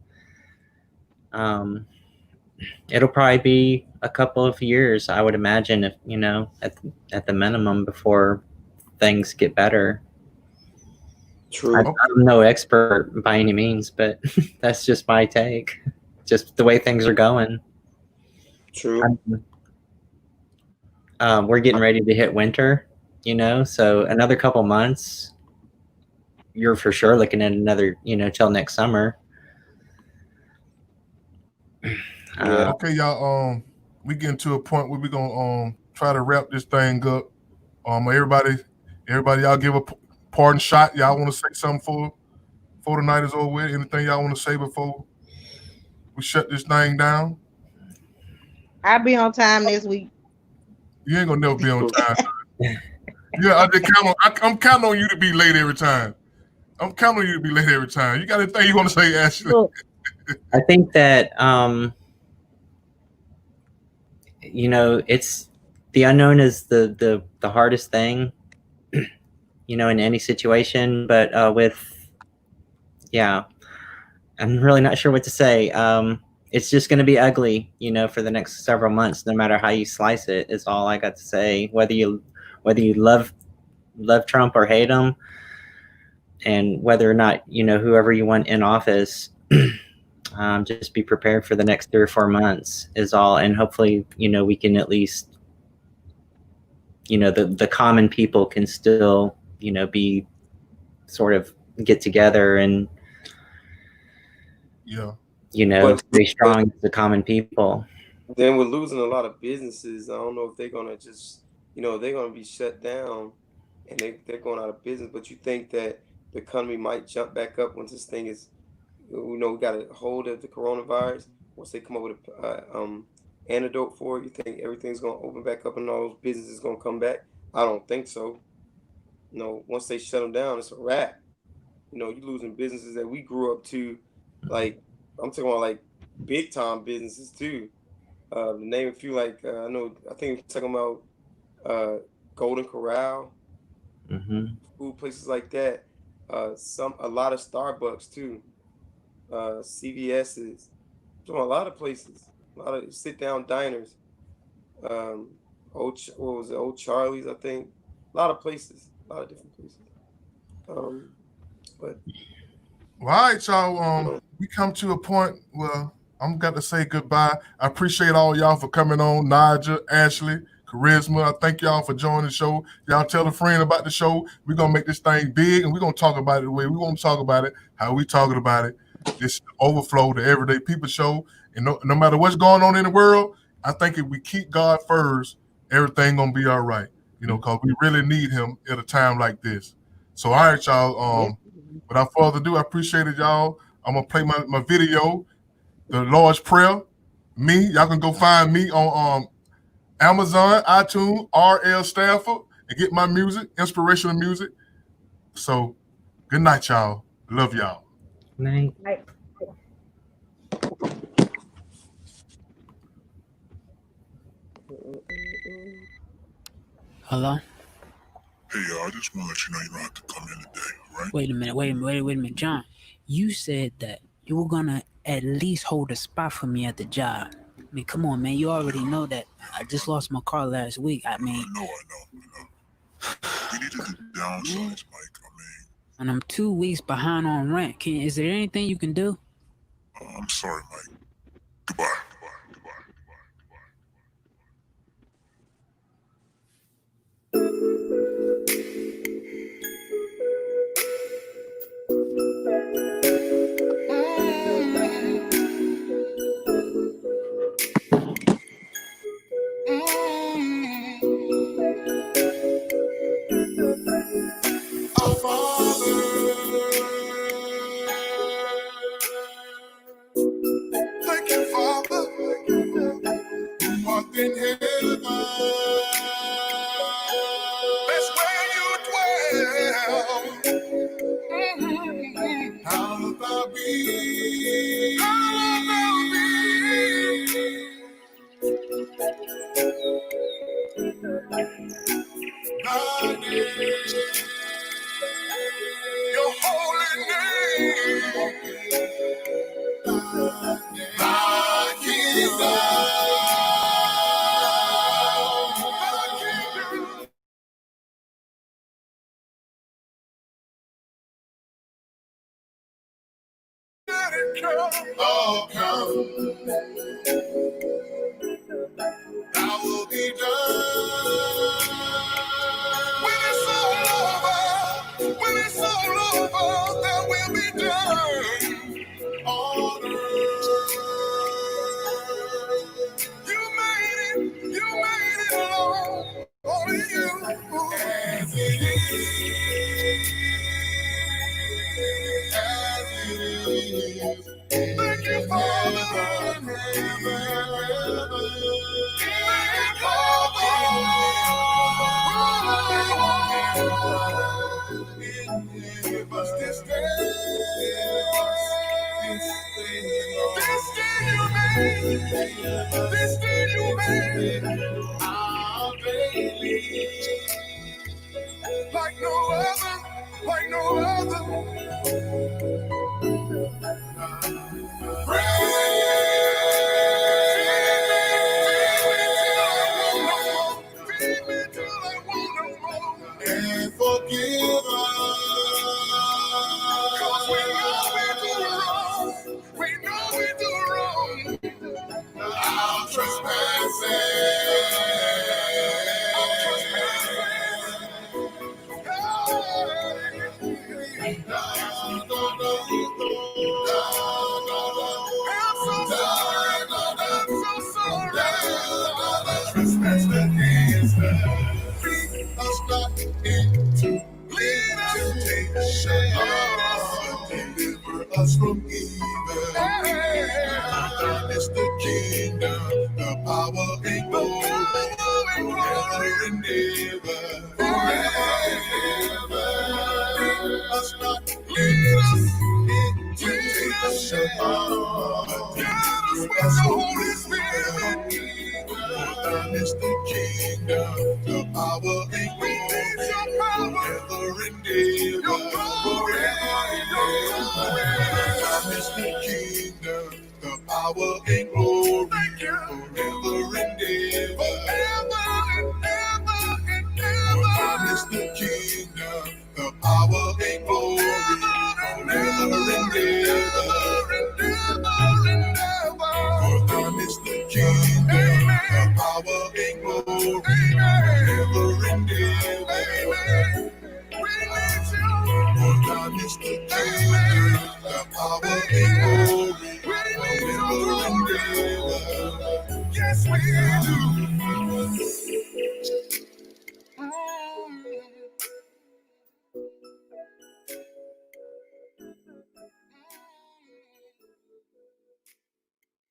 it'll probably be a couple of years, I would imagine, if you know, at the minimum, before things get better. True. I'm no expert by any means, but that's just my take. Just the way things are going. True. We're getting ready to hit winter, you know, so another couple months, you're for sure looking at another, you know, till next summer. Okay, y'all. We getting to a point where we're gonna try to wrap this thing up. Everybody, y'all give a parting shot. Y'all want to say something before the night is over with? Anything y'all want to say before we shut this thing down? I'll be on time this week. You ain't gonna never be on time. Yeah, I'm counting on you to be late every time. You got anything you want to say, Ashley? I think that you know, it's the unknown is the hardest thing, you know, in any situation. But I'm really not sure what to say. It's just going to be ugly, you know, for the next several months, no matter how you slice it, is all I got to say. Whether you love Trump or hate him, and whether or not, you know, whoever you want in office, just be prepared for the next 3 or 4 months is all. And hopefully, you know, we can at least, you know, the common people can still, you know, be sort of get together and, you know, stay strong as the common people. Then we're losing a lot of businesses. I don't know if they're gonna just, you know, they're gonna be shut down and they're going out of business. But you think that the economy might jump back up once this thing is, you know, we got a hold of the coronavirus. Once they come up with an antidote for it, you think everything's gonna open back up and all those businesses gonna come back? I don't think so. You know, once they shut them down, it's a wrap. You know, you're losing businesses that we grew up to, like, I'm talking about like big time businesses too. Name a few, like I think I'm talking about Golden Corral, food places like that. A lot of Starbucks too, CVS's, a lot of places, a lot of sit down diners. Old Charlie's, I think. A lot of places, a lot of different places. But well, all right, y'all. We come to a point where I'm got to say goodbye. I appreciate all y'all for coming on. Naja, Ashley, Charisma. I thank y'all for joining the show. Y'all tell a friend about the show. We're gonna make this thing big, and we're gonna talk about it the way we want to talk about it. How we talking about it? This Overflow, the Everyday People Show. And no matter what's going on in the world, I think if we keep God first, everything gonna be all right. You know, because we really need Him at a time like this. So, all right, y'all. Without further ado, I appreciate it, y'all. I'm gonna play my video, The Lord's Prayer. Y'all can go find me on Amazon, iTunes, RL Stafford, and get my music, inspirational music. So, good night, y'all. Love y'all. Night. Hello? Hey, y'all, I just want to let you know you don't have to come in today, all right? Wait a minute, John. You said that you were gonna at least hold a spot for me at the job. I mean, come on, man. You already know that I just lost my car last week. I mean, I know. We need to downsize, Mike. And I'm 2 weeks behind on rent. Is there anything you can do? I'm sorry, Mike. Goodbye. our Father. Thank you, Father, who art in heaven. That's where you dwell. Hallowed thou be. Hallowed thou be. Thy name, your holy name. Thy kingdom. Oh, come, thou will be done. When it's all over, that will be done on earth. You made it alone, only you. As it is. Thank you, Father. Give us this day you made, our daily, like no other. And forgive us. 'Cause we know we do wrong. Our trespass against us. Lead us not into temptation, deliver us from evil. Thine is the kingdom, the power and glory, forever and ever. Lead us not into temptation, deliver us from evil. Thine is the kingdom, the power and glory, forever and ever. Thine is the kingdom, the power and glory, forever and ever. Thine is the kingdom, the power and glory, forever and ever. For thine is the kingdom, the power and glory, forever and ever. For thine is the kingdom, the power and glory, forever and ever. Yes, we do.